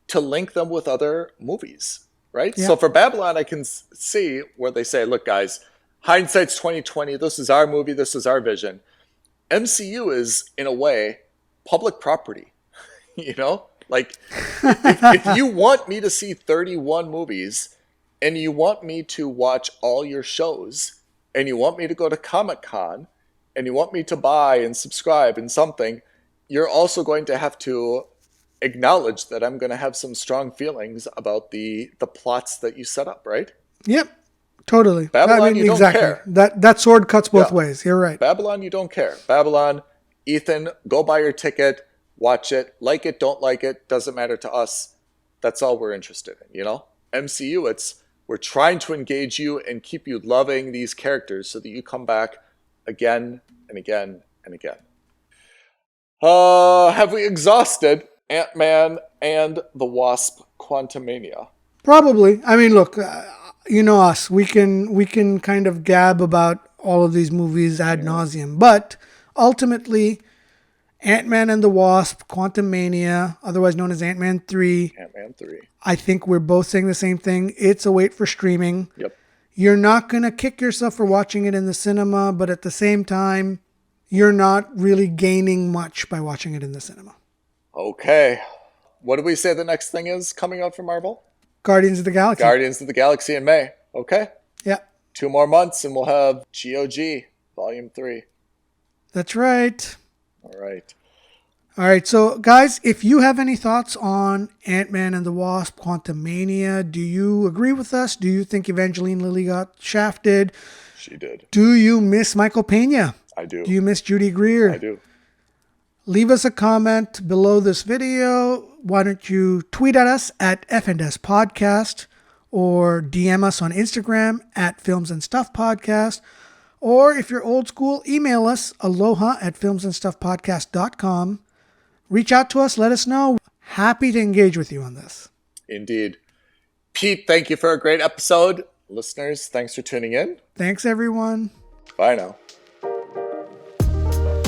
Speaker 2: to link them with other movies, right? So for Babylon, I can see where they say, look, guys, hindsight's 20/20. This is our movie. This is our vision. MCU is, in a way, public property, if you want me to see 31 movies and you want me to watch all your shows, and you want me to go to Comic-Con, and you want me to buy and subscribe and something, you're also going to have to acknowledge that I'm going to have some strong feelings about the plots that you set up, right?
Speaker 3: Yep, totally.
Speaker 2: Babylon, you don't care.
Speaker 3: That sword cuts both ways. You're right.
Speaker 2: Babylon, you don't care. Babylon, Ethan, go buy your ticket, watch it, like it, don't like it, doesn't matter to us. That's all we're interested in, MCU, we're trying to engage you and keep you loving these characters so that you come back again and again and again. Have we exhausted Ant-Man and the Wasp Quantumania?
Speaker 3: Probably. I mean, look, us. We can kind of gab about all of these movies ad nauseum. But ultimately, Ant-Man and the Wasp, Quantumania, otherwise known as Ant-Man 3.
Speaker 2: Ant-Man 3.
Speaker 3: I think we're both saying the same thing. It's a wait for streaming.
Speaker 2: Yep.
Speaker 3: You're not going to kick yourself for watching it in the cinema, but at the same time, you're not really gaining much by watching it in the cinema.
Speaker 2: Okay. What do we say the next thing is coming out for Marvel?
Speaker 3: Guardians of the Galaxy.
Speaker 2: Guardians of the Galaxy in May. Okay.
Speaker 3: Yeah.
Speaker 2: 2 more months and we'll have GOG Volume 3.
Speaker 3: That's right.
Speaker 2: All right.
Speaker 3: All right. So, guys, if you have any thoughts on Ant-Man and the Wasp, Quantumania, do you agree with us? Do you think Evangeline Lilly got shafted?
Speaker 2: She did.
Speaker 3: Do you miss Michael Pena?
Speaker 2: I do.
Speaker 3: Do you miss Judy Greer?
Speaker 2: I do.
Speaker 3: Leave us a comment below this video. Why don't you tweet at us at F&S Podcast or DM us on Instagram at Films and Stuff Podcast. Or if you're old school, email us aloha at filmsandstuffpodcast.com. Reach out to us. Let us know. Happy to engage with you on this.
Speaker 2: Indeed. Pete, thank you for a great episode. Listeners, thanks for tuning in.
Speaker 3: Thanks, everyone.
Speaker 2: Bye now.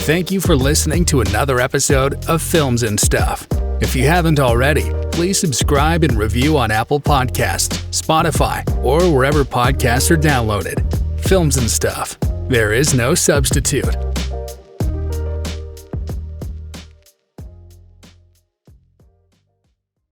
Speaker 1: Thank you for listening to another episode of Films and Stuff. If you haven't already, please subscribe and review on Apple Podcasts, Spotify, or wherever podcasts are downloaded. Films and Stuff. There is no substitute.